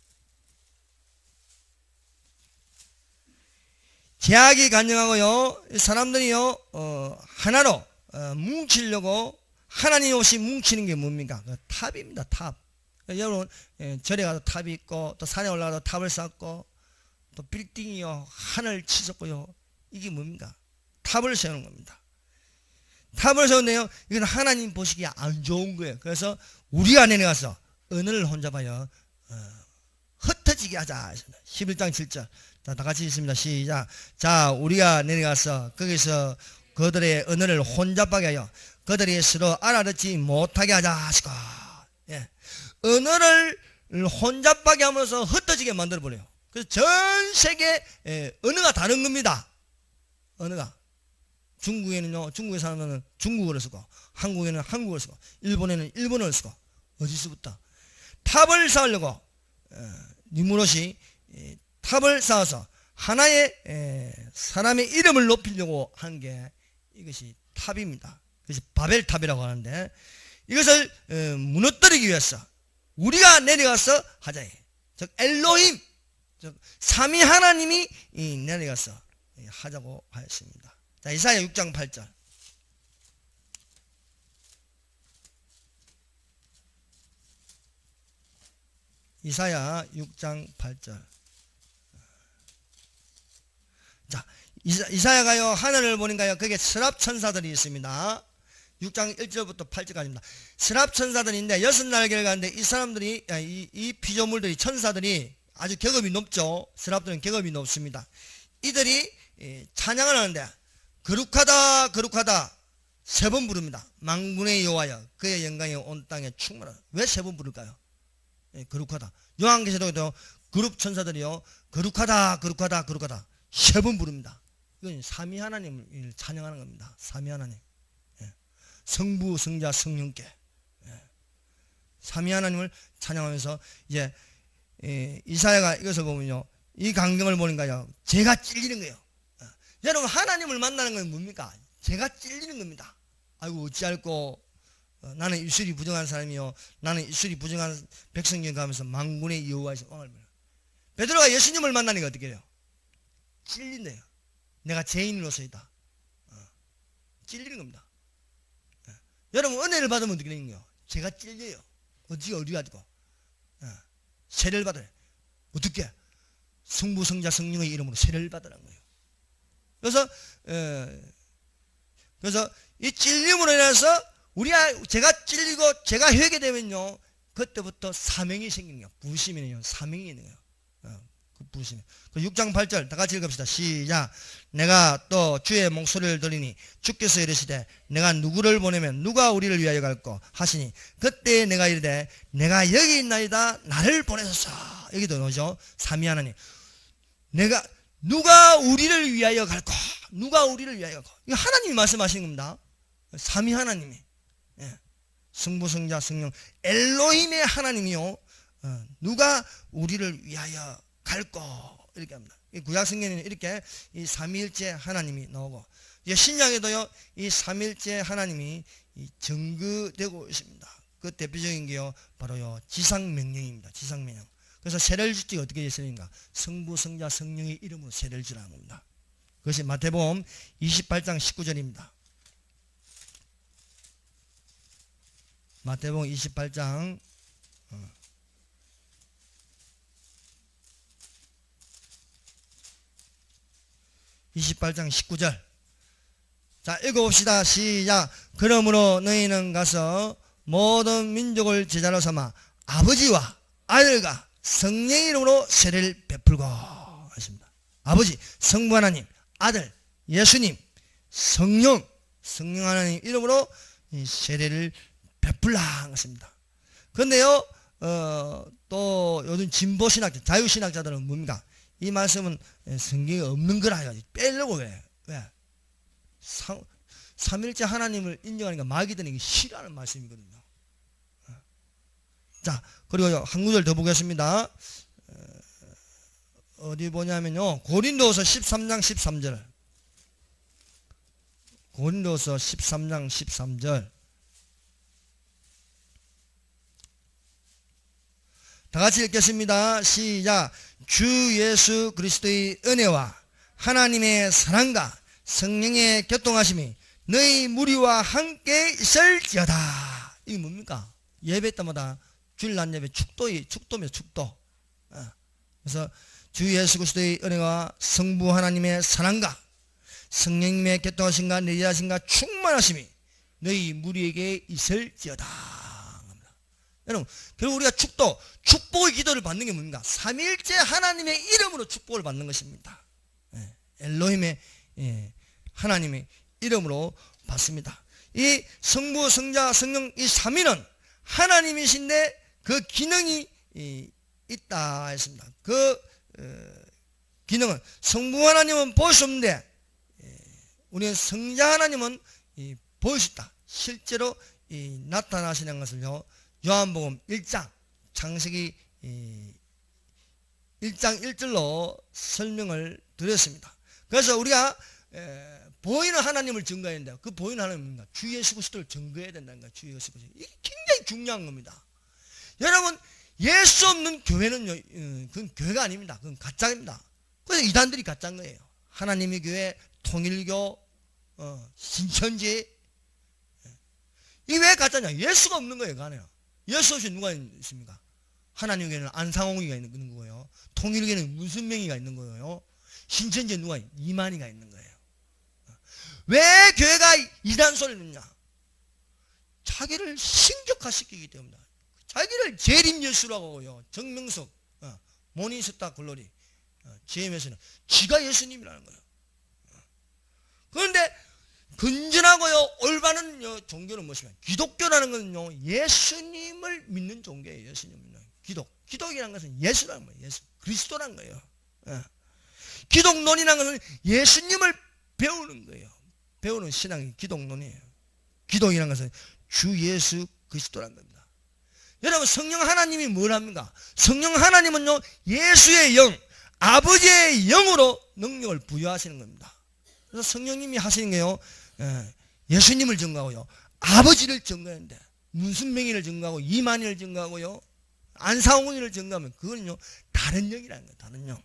제약이 간증하고요. 사람들이요 하나로 뭉치려고 하나님 없이 뭉치는 게 뭡니까? 탑입니다. 탑. 여러분 절에 가도 탑이 있고 또 산에 올라가도 탑을 쌓고 또 빌딩이요 하늘 치솟고요. 이게 뭡니까? 탑을 세우는 겁니다. 탑을 세우는데요. 이건 하나님 보시기에 안 좋은 거예요. 그래서 우리가 내려가서 은을 혼잡하여 흩어지게 하자. 11장 7절. 자, 다 같이 있습니다. 시작. 자, 우리가 내려가서 거기서 그들의 언어를 혼잡하게 하여 그들이 서로 알아듣지 못하게 하자 하시고, 예. 언어를 혼잡하게 하면서 흩어지게 만들어버려요. 그래서 전 세계 언어가 다른 겁니다. 언어가. 중국에는요, 중국에 사는 사람은 중국어를 쓰고, 한국에는 한국어를 쓰고, 일본에는 일본어를 쓰고, 어디서부터? 탑을 쌓으려고, 니무롯이 탑을 쌓아서 하나의 사람의 이름을 높이려고 한 게 이것이 탑입니다. 그래서 바벨탑이라고 하는데 이것을 무너뜨리기 위해서 우리가 내려가서 하자. 즉 엘로힘, 즉 삼위 하나님이 내려가서 하자고 하였습니다. 자, 이사야 6장 8절. 이사야 6장 8절. 자, 이사야가요 하늘을 보니까요 거기에 스랍 천사들이 있습니다. 6장 1절부터 8절까지입니다. 스랍 천사들인데 6날개를 가는데 이 사람들이 이 피조물들이 천사들이 아주 격업이 높죠. 스랍들은 격업이 높습니다. 이들이 찬양을 하는데 거룩하다 거룩하다 3번 부릅니다. 만군의 여호와여 그의 영광이 온 땅에 충만하다. 왜 3번 부를까요? 거룩하다. 요한계시록에도 그룹 천사들이요 거룩하다 거룩하다 거룩하다 3번 부릅니다. 이건 삼위 하나님을 찬양하는 겁니다. 삼위 하나님. 성부, 성자, 성령께 삼위 하나님을 찬양하면서 이제 이사야가 이것을 보면요 이 광경을 보니까요 제가 찔리는 거예요. 여러분 하나님을 만나는 건 뭡니까? 제가 찔리는 겁니다. 아이고 어찌할꼬 나는 입술이 부정한 사람이요 나는 입술이 부정한 백성이 가면서 만군의 여호와에서 왕을 부르. 베드로가 예수님을 만나니까 어떻게 해요? 찔린대요. 내가 죄인으로서이다. 찔리는 겁니다. 여러분 은혜를 받으면 어떻게 되는 거예요? 제가 찔려요. 어디 가지고 세례를 받아요. 어떻게? 성부 성자 성령의 이름으로 세례를 받으라는 거예요. 그래서 이 찔림으로 인해서 제가 찔리고 제가 회개되면요 그때부터 사명이 생기는 거예요. 부르심이는요 사명이 있는 거예요. 그 부르심. 6장 8절 다 같이 읽읍시다. 시작. 내가 또 주의 목소리를 들으니 주께서 이르시되 내가 누구를 보내면 누가 우리를 위하여 갈꼬 하시니 그때 내가 이르되 내가 여기 있나이다 나를 보내소서. 여기도 나오죠. 삼위 하나님. 누가 우리를 위하여 갈꼬 누가 우리를 위하여 갈꼬. 이거 하나님이 말씀하시는 겁니다. 삼위 하나님이. 성부 성자 성령 엘로힘의 하나님이요 누가 우리를 위하여 갈꼬 이렇게 합니다. 구약 성경에는 이렇게 이 삼위일체 하나님이 나오고 신약에도요 이 삼위일체 하나님이 증거되고 있습니다. 그 대표적인 게요 바로요 지상명령입니다. 지상명령. 그래서 세례를 줄 때 어떻게 했습니까? 성부 성자 성령의 이름으로 세례를 주라는 겁니다. 그것이 마태복음 28장 19절입니다. 마태복음 28장 19절. 자, 읽어봅시다. 시작. 그러므로 너희는 가서 모든 민족을 제자로 삼아 아버지와 아들과 성령의 이름으로 세례를 베풀고 하십니다. 아버지, 성부 하나님, 아들, 예수님, 성령 하나님 이름으로 세례를 베풀라 하십니다. 그런데요, 또 요즘 진보신학자, 자유신학자들은 뭡니까? 이 말씀은 성경에 없는 거라 해가지고 빼려고 그래요. 왜? 삼일째 하나님을 인정하니까 마귀들이 싫어하는 말씀이거든요. 자, 그리고 한 구절 더 보겠습니다. 어디 보냐면요, 고린도서 13장 13절. 고린도서 13장 13절. 다 같이 읽겠습니다. 시작. 주 예수 그리스도의 은혜와 하나님의 사랑과 성령의 교통하심이 너희 무리와 함께 있을지어다. 이게 뭡니까? 예배 때마다 주일날 예배 축도입니다. 축도. 그래서 주 예수 그리스도의 은혜와 성부 하나님의 사랑과 성령님의 교통하심과 내리하심과 충만하심이 너희 무리에게 있을지어다. 여러분, 결국 우리가 축복의 기도를 받는 게 뭡니까? 삼위일체 하나님의 이름으로 축복을 받는 것입니다. 엘로힘의 하나님의 이름으로 받습니다. 이 성부, 성자, 성령 이 삼위는 하나님이신데 그 기능이 있다 했습니다. 그 기능은 성부 하나님은 볼 수 없는데 우리는 성자 하나님은 볼 수 있다. 실제로 나타나시는 것을요, 요한복음 1장 창세기 1장 1절로 설명을 드렸습니다. 그래서 우리가 보이는 하나님을 증거해야 된다. 그 보이는 하나님은 뭔가? 주 예수 그리스도를 증거해야 된다는 거야. 주 예수 그리스도. 이게 굉장히 중요한 겁니다. 여러분, 예수 없는 교회는요, 그건 교회가 아닙니다. 그건 가짜입니다. 그래서 이단들이 가짜인 거예요. 하나님의 교회, 통일교, 신천지. 이게 왜 가짜냐? 예수가 없는 거예요. 그 안에요. 예수 없이 누가 있습니까? 하나님 교회는 안상홍이가 있는 거예요. 통일교회는 문순명이가 있는 거예요. 신천지에 누가 이만희가 있는 거예요. 왜 교회가 이단 소리를 듣냐? 자기를 신격화시키기 때문이다. 자기를 재림예수라고 하고요. 정명석, 모니스타 글로리, JMS는 지가 예수님이라는 거예요. 그런데 건전하고요, 올바른 종교는 무엇이냐? 기독교라는 것은요, 예수님을 믿는 종교예요. 예수님을 믿는 기독이라는 것은 예수라는 거예요. 예수, 그리스도라는 거예요. 기독론이라는 것은 예수님을 배우는 거예요. 배우는 신앙이 기독론이에요. 기독이라는 것은 주 예수 그리스도라는 겁니다. 여러분, 성령 하나님이 뭘 합니까? 성령 하나님은요, 예수의 영, 아버지의 영으로 능력을 부여하시는 겁니다. 그래서 성령님이 하시는 게요, 예수님을 증거하고요, 아버지를 증거하는데, 문순명이를 증거하고 이만희를 증거하고요, 안상훈이를 증거하면 그거는요, 다른 영이라는 거예요. 다른 영.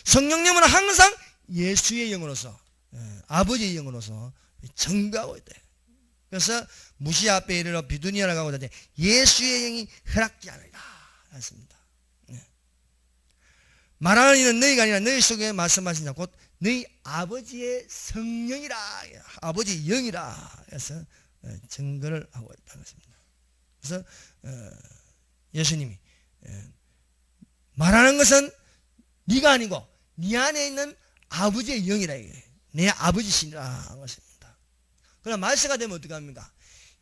성령님은 항상 예수의 영으로서, 아버지의 영으로서 증거하고 있대. 그래서 무시아 앞에 이르러 비두니아를 가고 다니 예수의 영이 허락지 않으리라 했습니다. 말하는 이는 너희가 아니라 너희 속에 말씀하신 자 곧 너희 아버지의 성령이라, 아버지의 영이라 해서 증거를 하고 있다는 것입니다. 그래서 예수님이 말하는 것은 네가 아니고 네 안에 있는 아버지의 영이라, 내 아버지시라 한 것입니다. 그러나 말세가 되면 어떻게 합니까?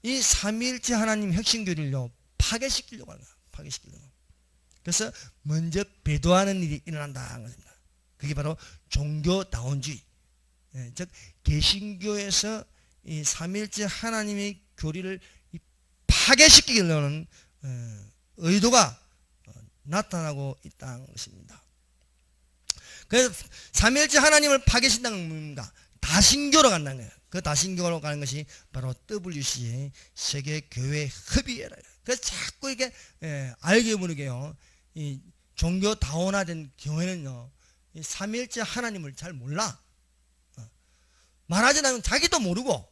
이 삼위일체 하나님 혁신교리를요, 파괴시키려고 하는 거예요. 파괴시키려고. 그래서 먼저 배도하는 일이 일어난다 하는 것입니다. 그게 바로 종교다원주의, 즉 개신교에서 이 삼위일체 하나님의 교리를 파괴시키려는 의도가 나타나고 있다는 것입니다. 그래서 삼위일체 하나님을 파괴시킨다는 건 뭡니까? 다신교로 간다는 거예요. 그 다신교로 가는 것이 바로 WC의 세계교회 협의회라. 그래서 자꾸 이렇게 알게 모르게요, 이 종교 다원화된 교회는요, 이 삼위일체 하나님을 잘 몰라. 말하지 않으면 자기도 모르고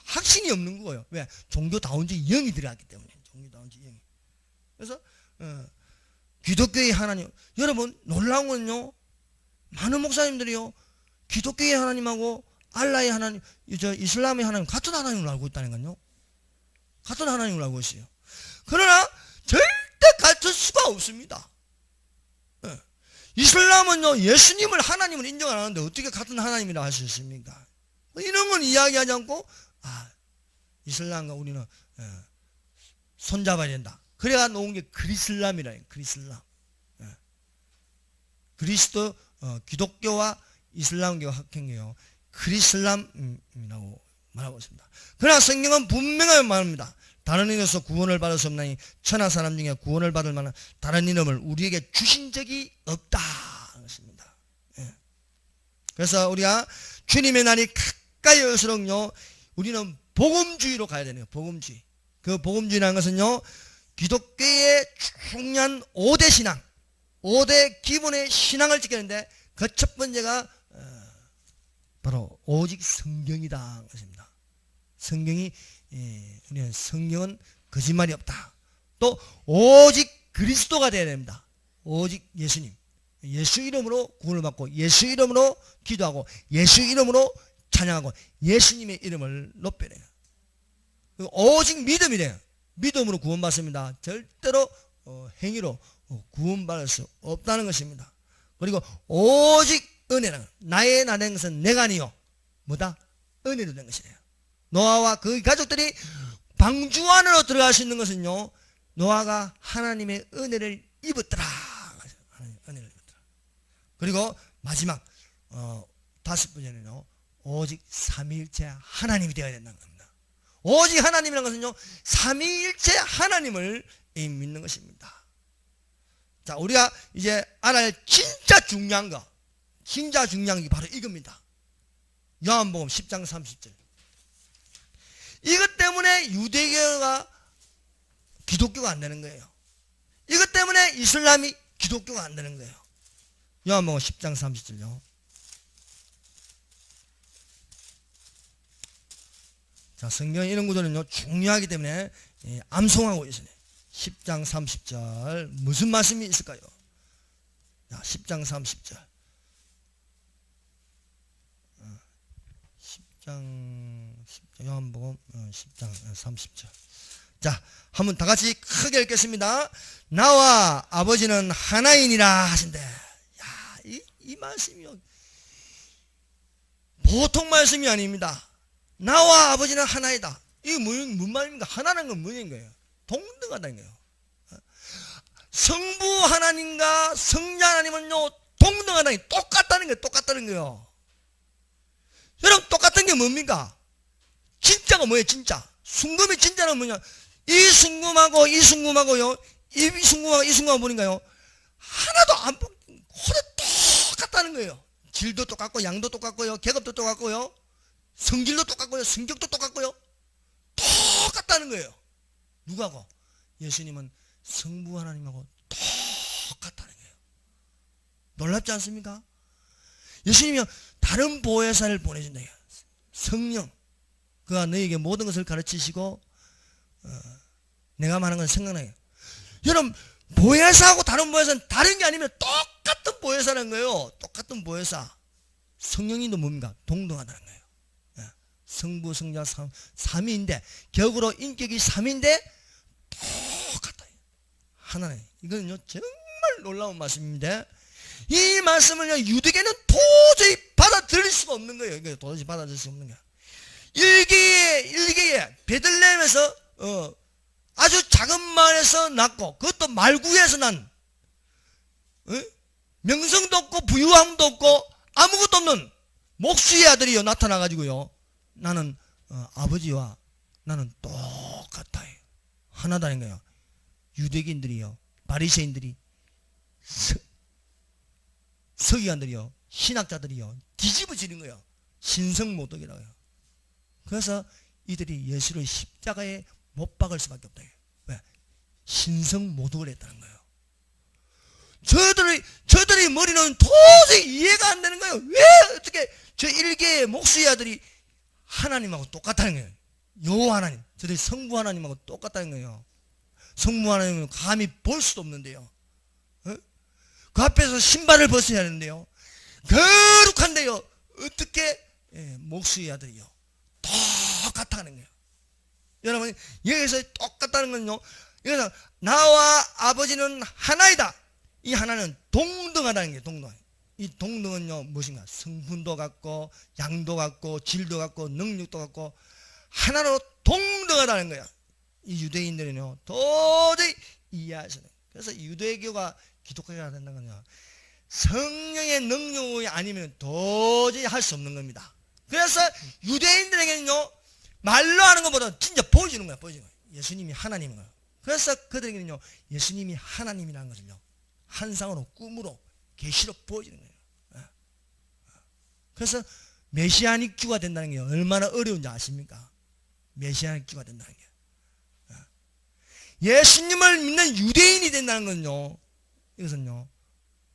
확신이 없는 거예요. 왜? 종교 다원주의 영이 들어갔기 때문에. 종교 다원주의 영이. 그래서 기독교의 하나님, 여러분 놀라운 건요, 많은 목사님들이요, 기독교의 하나님하고 알라의 하나님, 이슬람의 하나님 같은 하나님을 알고 있다는 건요. 같은 하나님을 알고 있어요. 그러나 절대 같을 수가 없습니다. 이슬람은요, 예수님을 하나님을 인정 안 하는데 어떻게 같은 하나님이라 할 수 있습니까? 이런 건 이야기하지 않고, 이슬람과 우리는 손잡아야 된다. 그래야 놓은 게 그리슬람이라 해요. 그리슬람. 그리스도, 기독교와 이슬람교가 합행해요. 그리슬람이라고 말하고 있습니다. 그러나 성경은 분명하게 말합니다. 다른 이로서 구원을 받을 수 없나니 천하 사람 중에 구원을 받을 만한 다른 이름을 우리에게 주신 적이 없다 것입니다. 예. 그래서 우리가 주님의 날이 가까이 올수록요 우리는 복음주의로 가야 되네요. 복음주의. 그 복음주의라는 것은요 기독교의 중요한 5대 신앙, 5대 기본의 신앙을 지키는데 그 첫 번째가 바로 오직 성경이다 것입니다. 성경이 우리는 성경은 거짓말이 없다. 또 오직 그리스도가 되어야 됩니다. 오직 예수님. 예수 이름으로 구원을 받고 예수 이름으로 기도하고 예수 이름으로 찬양하고 예수님의 이름을 높여야 돼요. 오직 믿음이래요. 믿음으로 구원받습니다. 절대로 행위로 구원받을 수 없다는 것입니다. 그리고 오직 은혜는 나의 나된 것은 내가 아니요 뭐다? 은혜로 된 것이래요. 노아와 그 가족들이 방주 안으로 들어갈 수 있는 것은요 노아가 하나님의 은혜를 입었더라. 하나님의 은혜를 입었더라. 그리고 마지막 5번째는요 오직 삼위일체 하나님이 되어야 된다는 겁니다. 오직 하나님이라는 것은요 삼위일체 하나님을 믿는 것입니다. 자, 우리가 이제 알아야 할 진짜 중요한 거, 진짜 중요한 게 바로 이겁니다. 요한복음 10장 30절. 이것 때문에 유대교가 기독교가 안 되는 거예요. 이것 때문에 이슬람이 기독교가 안 되는 거예요. 요한복음 10장 30절요. 자, 성경 이런 구절은요 중요하기 때문에 암송하고 있어요. 10장 30절 무슨 말씀이 있을까요? 자, 10장 30절 10장 요한복음 10장 30절. 자, 한번 다 같이 크게 읽겠습니다. 나와 아버지는 하나이니라 하신대. 야, 이 말씀이요 보통 말씀이 아닙니다. 나와 아버지는 하나이다. 이게 뭔 말입니까? 하나라는 건 뭐인 거예요? 동등하다는 거예요. 성부 하나님과 성자 하나님은요 동등하다는 게 똑같다는 거예요. 똑같다는 거예요. 여러분 똑같은 게 뭡니까? 진짜가 뭐예요? 진짜. 순금이 진짜는 뭐냐? 이 순금하고 이 순금하고요 이 순금하고 이 순금하고 보니까요 하나도 안 코도 똑같다는 거예요. 질도 똑같고 양도 똑같고요 계급도 똑같고요 성질도 똑같고요 성격도 똑같고요 똑같다는 거예요. 누구하고? 예수님은 성부 하나님하고 똑같다는 거예요. 놀랍지 않습니까? 예수님이 다른 보혜사를 보내준다. 성령. 그가 너에게 모든 것을 가르치시고 내가 말하는 건 생각나요. 여러분 보혜사하고 다른 보혜사는 다른 게 아니면 똑같은 보혜사라는 거예요. 똑같은 보혜사. 성령님도 뭡니까? 동등하다는 거예요. 성부 성자 삼위인데 격으로 인격이 삼위인데 똑같아요. 하나네. 이거는요 정말 놀라운 말씀인데 이 말씀을요 유대계는 도저히 받아들일 수가 없는 거예요. 이거 도저히 받아들일 수 없는 거야. 일개에 베들레헴에서 아주 작은 마을에서 낳고 그것도 말구에서 난 명성도 없고 부유함도 없고 아무것도 없는 목수의 아들이요 나타나 가지고요 나는 아버지와 나는 똑같아요. 하나다는 거예요. 유대인들이요 바리새인들이 서기관들이요 신학자들이요 뒤집어지는 거예요. 신성모독이라고요. 그래서 이들이 예수를 십자가에 못 박을 수밖에 없다. 왜? 신성모독을 했다는 거예요. 저들의 머리는 도저히 이해가 안 되는 거예요. 왜 어떻게 저 일개의 목수의 아들이 하나님하고 똑같다는 거예요. 여호와 하나님, 저들이 성부 하나님하고 똑같다는 거예요. 성부 하나님은 감히 볼 수도 없는데요. 그 앞에서 신발을 벗어야 하는데요. 거룩한데요. 어떻게 목수의 아들이요 똑같다는 거예요. 여러분 여기서 똑같다는 건요. 여기서 나와 아버지는 하나이다. 이 하나는 동등하다는 게 동등. 이 동등은요 무엇인가? 성분도 같고 양도 같고 질도 같고 능력도 같고 하나로 동등하다는 거야. 이 유대인들은요 도저히 이해할 수 없어요. 그래서 유대교가 기독교가 된다는 건요 성령의 능력이 아니면 도저히 할 수 없는 겁니다. 그래서 유대인들에게는요 말로 하는 것보다 진짜 보여주는 거야. 보여주는 거야. 예수님이 하나님인 거예요. 그래서 그들에게는요, 예수님이 하나님이라는 것을요, 환상으로, 꿈으로, 계시로 보여지는 거예요. 그래서 메시아닉 주가 된다는 게 얼마나 어려운지 아십니까? 메시아닉 주가 된다는 게. 예수님을 믿는 유대인이 된다는 건요, 이것은요,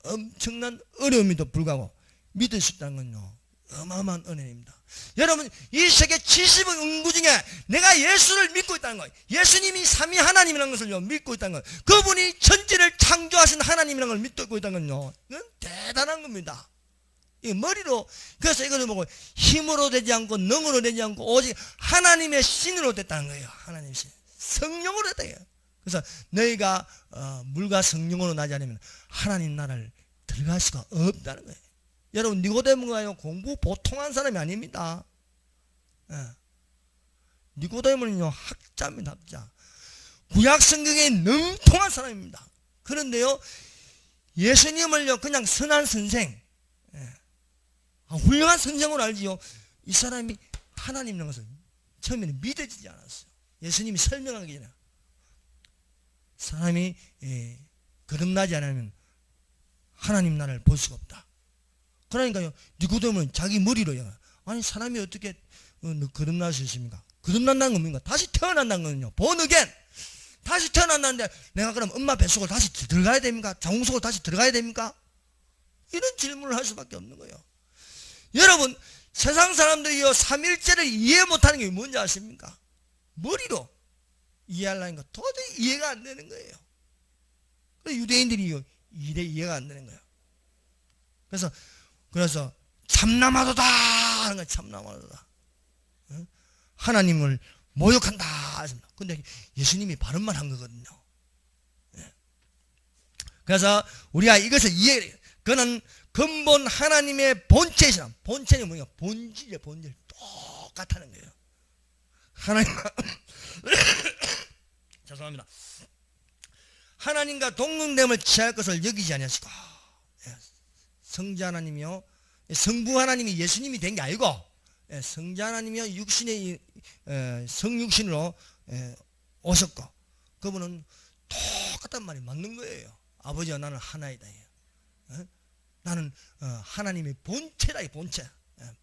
엄청난 어려움에도 불구하고 믿을 수 있다는 건요, 어마어마한 은혜입니다. 여러분, 이 세계 70억 인구 중에 내가 예수를 믿고 있다는 거예요. 예수님이 삼위 하나님이라는 것을요, 믿고 있다는 거예요. 그분이 천지를 창조하신 하나님이라는 걸 믿고 있다는 건요, 이건 대단한 겁니다. 이 머리로, 그래서 이거를 보고 힘으로 되지 않고 능으로 되지 않고 오직 하나님의 신으로 됐다는 거예요. 하나님의 신, 성령으로 됐다. 그래서 너희가 물과 성령으로 나지 않으면 하나님 나라를 들어갈 수가 없다는 거예요. 여러분, 니고데모가요, 공부 보통 한 사람이 아닙니다. 니고데모는요, 학자입니다. 학자. 구약 성경에 능통한 사람입니다. 그런데요, 예수님을요, 그냥 선한 선생, 훌륭한 선생으로 알지요. 이 사람이 하나님이라는 것을 처음에는 믿어지지 않았어요. 예수님이 설명하기 전에 사람이 거듭나지 않으면 하나님 나라를 볼 수가 없다. 그러니까요, 니고데모는 자기 머리로요, 아니 사람이 어떻게 거듭날 수 있습니까? 거듭난다는 건 뭡니까? 다시 태어난다는 거는요, born again. 다시 태어난다는데 내가 그럼 엄마 뱃속으로 다시 들어가야 됩니까? 자궁속으로 다시 들어가야 됩니까? 이런 질문을 할 수밖에 없는 거예요. 여러분, 세상 사람들이요, 삼일째를 이해 못하는 게 뭔지 아십니까? 머리로 이해하려니까 도저히 이해가 안 되는 거예요. 유대인들이요, 이해가 안 되는 거예요. 그래서 참나마도다 하는 거예요. 참나마도다. 하나님을 모욕한다 하십니다. 근데 예수님이 바른 말 한 거거든요. 그래서 우리가 이것을 이해해야 돼요. 그는 근본 하나님의 본체이시라. 본체는 뭐냐? 본질이에요. 본질. 똑같다는 거예요. 하나님과 죄송합니다. 하나님과 동등됨을 취할 것을 여기지 아니하시고, 성자 하나님이요, 성부 하나님이 예수님이 된 게 아니고, 성자 하나님이요, 육신의 성육신으로 오셨고, 그분은 똑같단 말이 맞는 거예요. 아버지와 나는 하나이다. 나는 하나님의 본체다. 본체,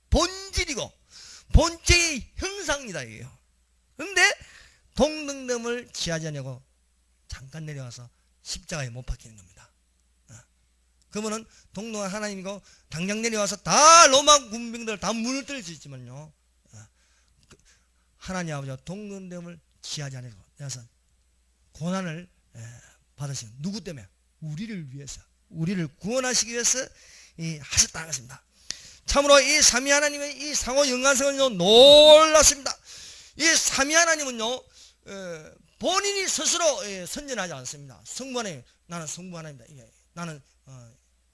본질이고 본체의 형상이다. 그런데 동등됨을 취하지 않냐고 잠깐 내려와서 십자가에 못 박히는 겁니다. 그분은 동등한 하나님이고 당장 내려와서 다 로마 군병들 다 무너뜨릴 수 있지만요, 하나님 아버지와 동등됨을 취하지 않냐고 내려와서 고난을 받으신, 누구 때문에? 우리를 위해서, 우리를 구원하시기 위해서 하셨다는 것입니다. 참으로 이 삼위 하나님의 이 상호 연관성은요, 놀랐습니다. 이 삼위 하나님은요, 본인이 스스로 선전하지 않습니다. 성부 하나님, 나는 성부 하나님이다. 나는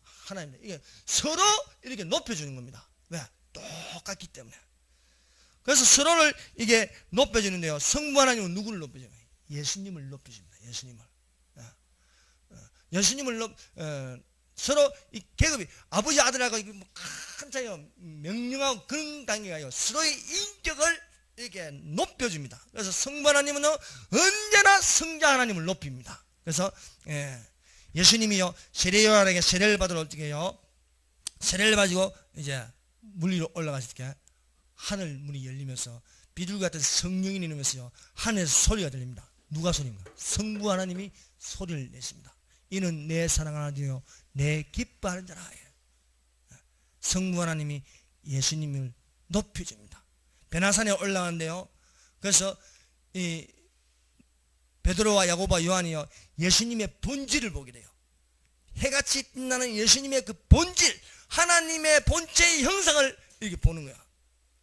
하나님이다. 이게 서로 이렇게 높여주는 겁니다. 왜? 똑같기 때문에. 그래서 서로를 이게 높여주는데요, 성부 하나님은 누구를 높여줘요? 예수님을 높여줍니다. 예수님을 서로 이 계급이 아버지 아들하고 큰 차이가 명령하고 그런 관계가 아니고 서로의 인격을 이렇게 높여줍니다. 그래서 성부 하나님은 언제나 성자 하나님을 높입니다. 그래서 예수님이요, 세례 요한에게 세례를 받으러 어떻게 해요? 세례를 가지고 이제 물 위로 올라가실 때 하늘 문이 열리면서 비둘기 같은 성령이 내리면서요, 하늘에서 소리가 들립니다. 누가 소리입니까? 성부 하나님이 소리를 내십니다. 이는 내 사랑하는 아들이요, 내 기뻐하는 자라. 성부 하나님이 예수님을 높여줍니다. 베나산에 올라가는데요, 그래서 이 베드로와 야고보와 요한이요, 예수님의 본질을 보게 돼요. 해같이 빛나는 예수님의 그 본질, 하나님의 본체의 형상을 이렇게 보는 거야.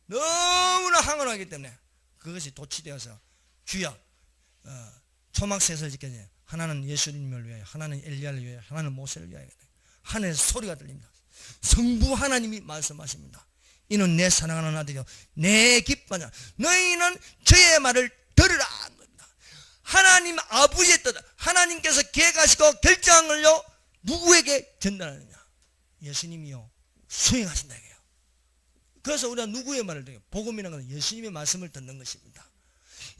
너무나 황홀하기 때문에 그것이 도취되어서 주여, 초막셋을 짓게 돼요. 하나는 예수님을 위하여, 하나는 엘리야를 위하여, 하나는 모세를 위하여. 하늘에서 소리가 들립니다. 성부 하나님이 말씀하십니다. 이는 내 사랑하는 아들이요, 내 기뻐하는 자. 너희는 저의 말을 들으라. 하나님 아버지의 뜻, 하나님께서 계획하시고 결정한 걸요, 누구에게 전달하느냐? 예수님이요, 수행하신다. 그래서 우리가 누구의 말을 듣냐? 복음이라는 것은 예수님의 말씀을 듣는 것입니다.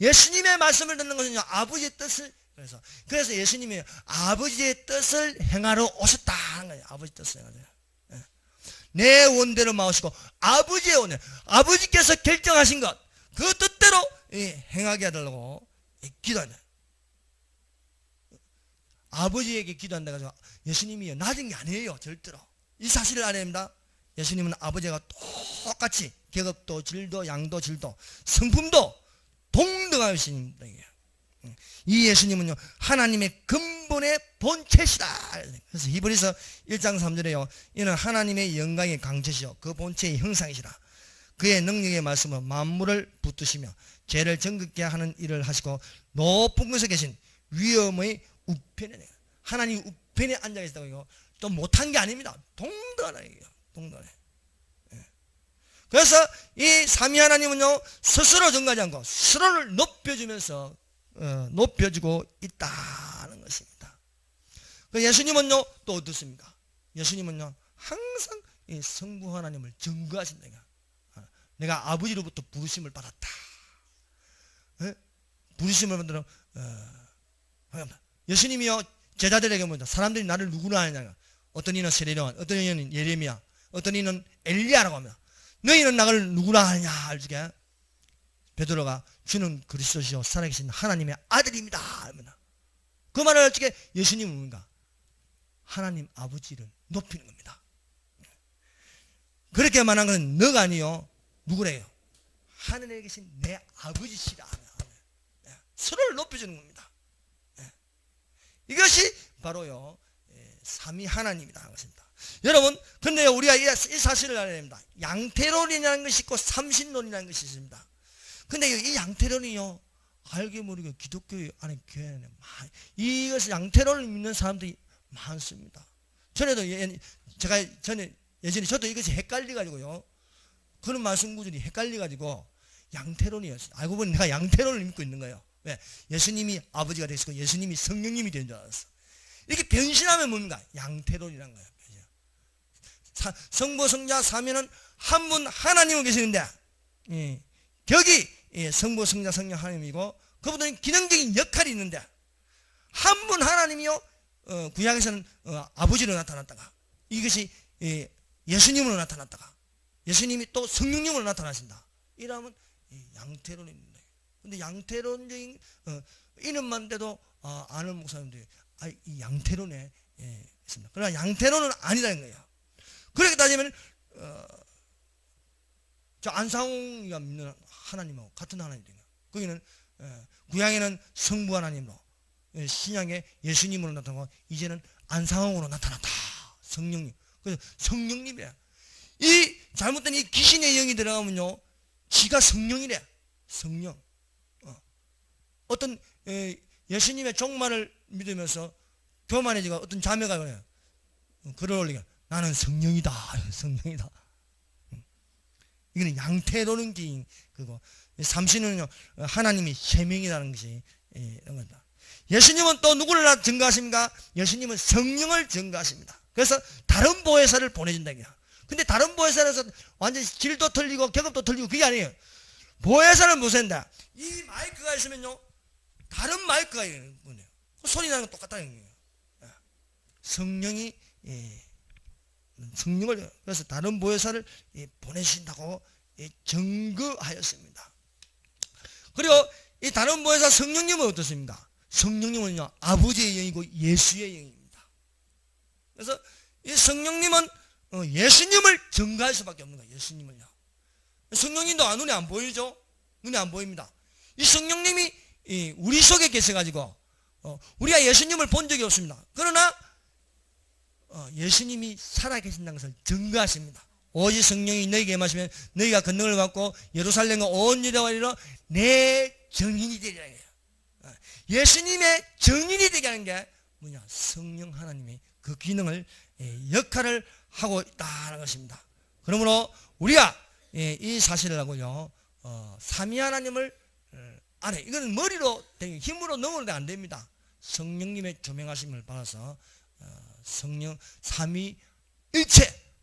예수님의 말씀을 듣는 것은요, 아버지의 뜻을, 그래서 예수님이 아버지의 뜻을 행하러 오셨다는 거예요. 아버지 뜻을 행하러. 내 원대로 마으시고 아버지의 원대, 아버지께서 결정하신 것, 그 뜻대로 행하게 하려고 기도한다. 아버지에게 기도한다 가지고 예수님이 낮은 게 아니에요. 절대로. 이 사실을 알아야 됩니다. 예수님은 아버지가 똑같이 계급도 질도 양도 질도 성품도 동등하십니다. 이 예수님은요, 하나님의 근본의 본체시다. 그래서 히브리서 1장 3절에요, 이는 하나님의 영광의 강체시요 그 본체의 형상이시라. 그의 능력의 말씀으로 만물을 붙드시며 죄를 정결케 하는 일을 하시고 높은 곳에 계신 위엄의 우편에, 하나님 우편에 앉아 계시다고요. 또 못한 게 아닙니다. 동등하다 얘기예요. 동등하네. 그래서 이 삼위 하나님은요, 스스로 증가하지 않고 스스로를 높여주면서 높여주고 있다는 것입니다. 예수님은요, 또 어떻습니까? 예수님은요, 항상 이 성부 하나님을 증거하신다. 내가 아버지로부터 부르심을 받았다. 부르심을 받으러 예수님이요, 제자들에게 묻는다. 사람들이 나를 누구로 아느냐? 어떤 이는 세례요한, 어떤 이는 예레미야, 어떤 이는 엘리야라고 합니다. 너희는 나를 누구라 하느냐? 알지게 베드로가 주는 그리스도시요 살아계신 하나님의 아들입니다. 그 말을 알지게 예수님은 뭔가 하나님 아버지를 높이는 겁니다. 그렇게 말한 것은 너가 아니요, 누구래요? 하늘에 계신 내 아버지시라. 서로를 높여주는 겁니다. 이것이 바로요, 삼위 하나님이다 하는 것입니다. 여러분, 근데 우리가 이 사실을 알아야 됩니다. 양태론이라는 것이 있고 삼신론이라는 것이 있습니다. 근데 이 양태론이요, 알게 모르게 기독교 안에 교회 안에 이것을 양태론을 믿는 사람들이 많습니다. 전에도 예전에 저도 이것이 헷갈려 가지고요, 그런 말씀 구절이 헷갈려 가지고 양태론이었어요. 알고 보니 내가 양태론을 믿고 있는 거예요. 왜? 예수님이 아버지가 되시고 예수님이 성령님이 된 줄 알았어. 이렇게 변신하면 뭡니까? 양태론이란 거예요. 성부 성자 삼위는 한 분 하나님은 계시는데, 격이 성부 성자 성령 하나님이고 그분들은 기능적인 역할이 있는데, 한 분 하나님이요, 구약에서는 아버지로 나타났다가, 이것이 예수님으로 나타났다가, 예수님이 또 성령님으로 나타나신다. 이러면 양태론입니다. 근데 양태론적인 이름만 돼도 아는 목사님들이 이 양태론에 있습니다. 그러나 양태론은 아니라는 거예요. 그렇게 따지면 저 안상홍이가 믿는 하나님하고 같은 하나님이 되는 거예요. 거기는 구약에는 성부 하나님으로, 신약에 예수님으로 나타나고 이제는 안상홍으로 나타났다. 성령님. 그래서 성령님이래. 이 잘못된 이 귀신의 영이 들어가면요, 지가 성령이래. 성령. 어떤 예수님의 종말을 믿으면서 교만해지고 어떤 자매가 그래요. 글을 올리게, 나는 성령이다. 성령이다. 이거는 양태론은 그거. 삼신은요, 하나님이 세 명이라는 것이 이런 겁니다. 예수님은 또 누구를 증거하십니까? 예수님은 성령을 증거하십니다. 그래서 다른 보혜사를 보내준다. 근데 다른 보혜사에서 완전히 질도 틀리고 계급도 틀리고 그게 아니에요. 보혜사는 무슨다? 이 마이크가 있으면요, 다른 마이크가 있는 거예요. 소리 나는 건 똑같다는 거예요. 성령이 성령을, 그래서 다른 보혜사를 보내신다고 증거하였습니다. 그리고 이 다른 보혜사 성령님은 어떻습니까? 성령님은요, 아버지의 영이고 예수의 영입니다. 그래서 이 성령님은 예수님을 증거할 수밖에 없는 거예요. 예수님을요. 성령님도 눈에 안 보이죠? 눈에 안 보입니다. 이 성령님이 우리 속에 계셔가지고 우리가 예수님을 본 적이 없습니다. 그러나 예수님이 살아계신다는 것을 증거하십니다. 오직 성령이 너희에게 임하시면 너희가 권능을 받고 예루살렘과 온 유대와 이르러 내 증인이 되리라. 예수님의 증인이 되게 하는 게 뭐냐? 성령 하나님이 그 기능을, 역할을 하고 있다는 것입니다. 그러므로 우리가 이 사실을 하고요, 삼위 하나님을 안에, 이건 머리로 힘으로 넘어도 안 됩니다. 성령님의 조명하심을 받아서 성령 삼위일체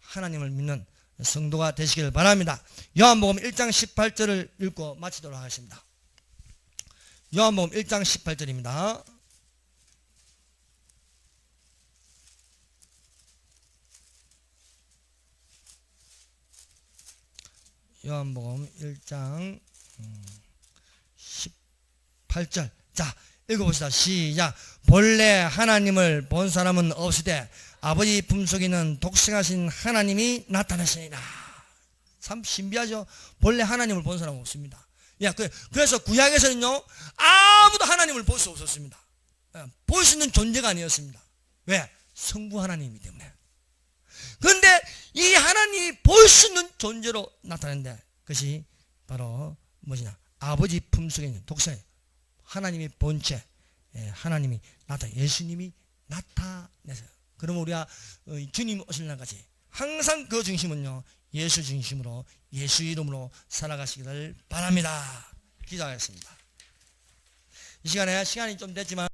하나님을 믿는 성도가 되시기를 바랍니다. 요한복음 1장 18절을 읽고 마치도록 하겠습니다. 요한복음 1장 18절입니다. 요한복음 1장 18절. 자, 읽어봅시다. 시작. 본래 하나님을 본 사람은 없으되 아버지 품속에 있는 독생하신 하나님이 나타나시니라. 참 신비하죠. 본래 하나님을 본 사람은 없습니다. 야, 그래서 구약에서는요, 아무도 하나님을 볼 수 없었습니다. 볼 수 있는 존재가 아니었습니다. 왜? 성부 하나님이기 때문에. 그런데 이 하나님이 볼 수 있는 존재로 나타났는데, 그것이 바로 무엇이냐? 아버지 품속에 있는 독생, 하나님의 본체, 하나님이 예수님이 나타내세요. 그러면 우리가 주님 오실 날까지 항상 그 중심은요, 예수 중심으로, 예수 이름으로 살아가시기를 바랍니다. 기도하겠습니다. 이 시간에 시간이 좀 됐지만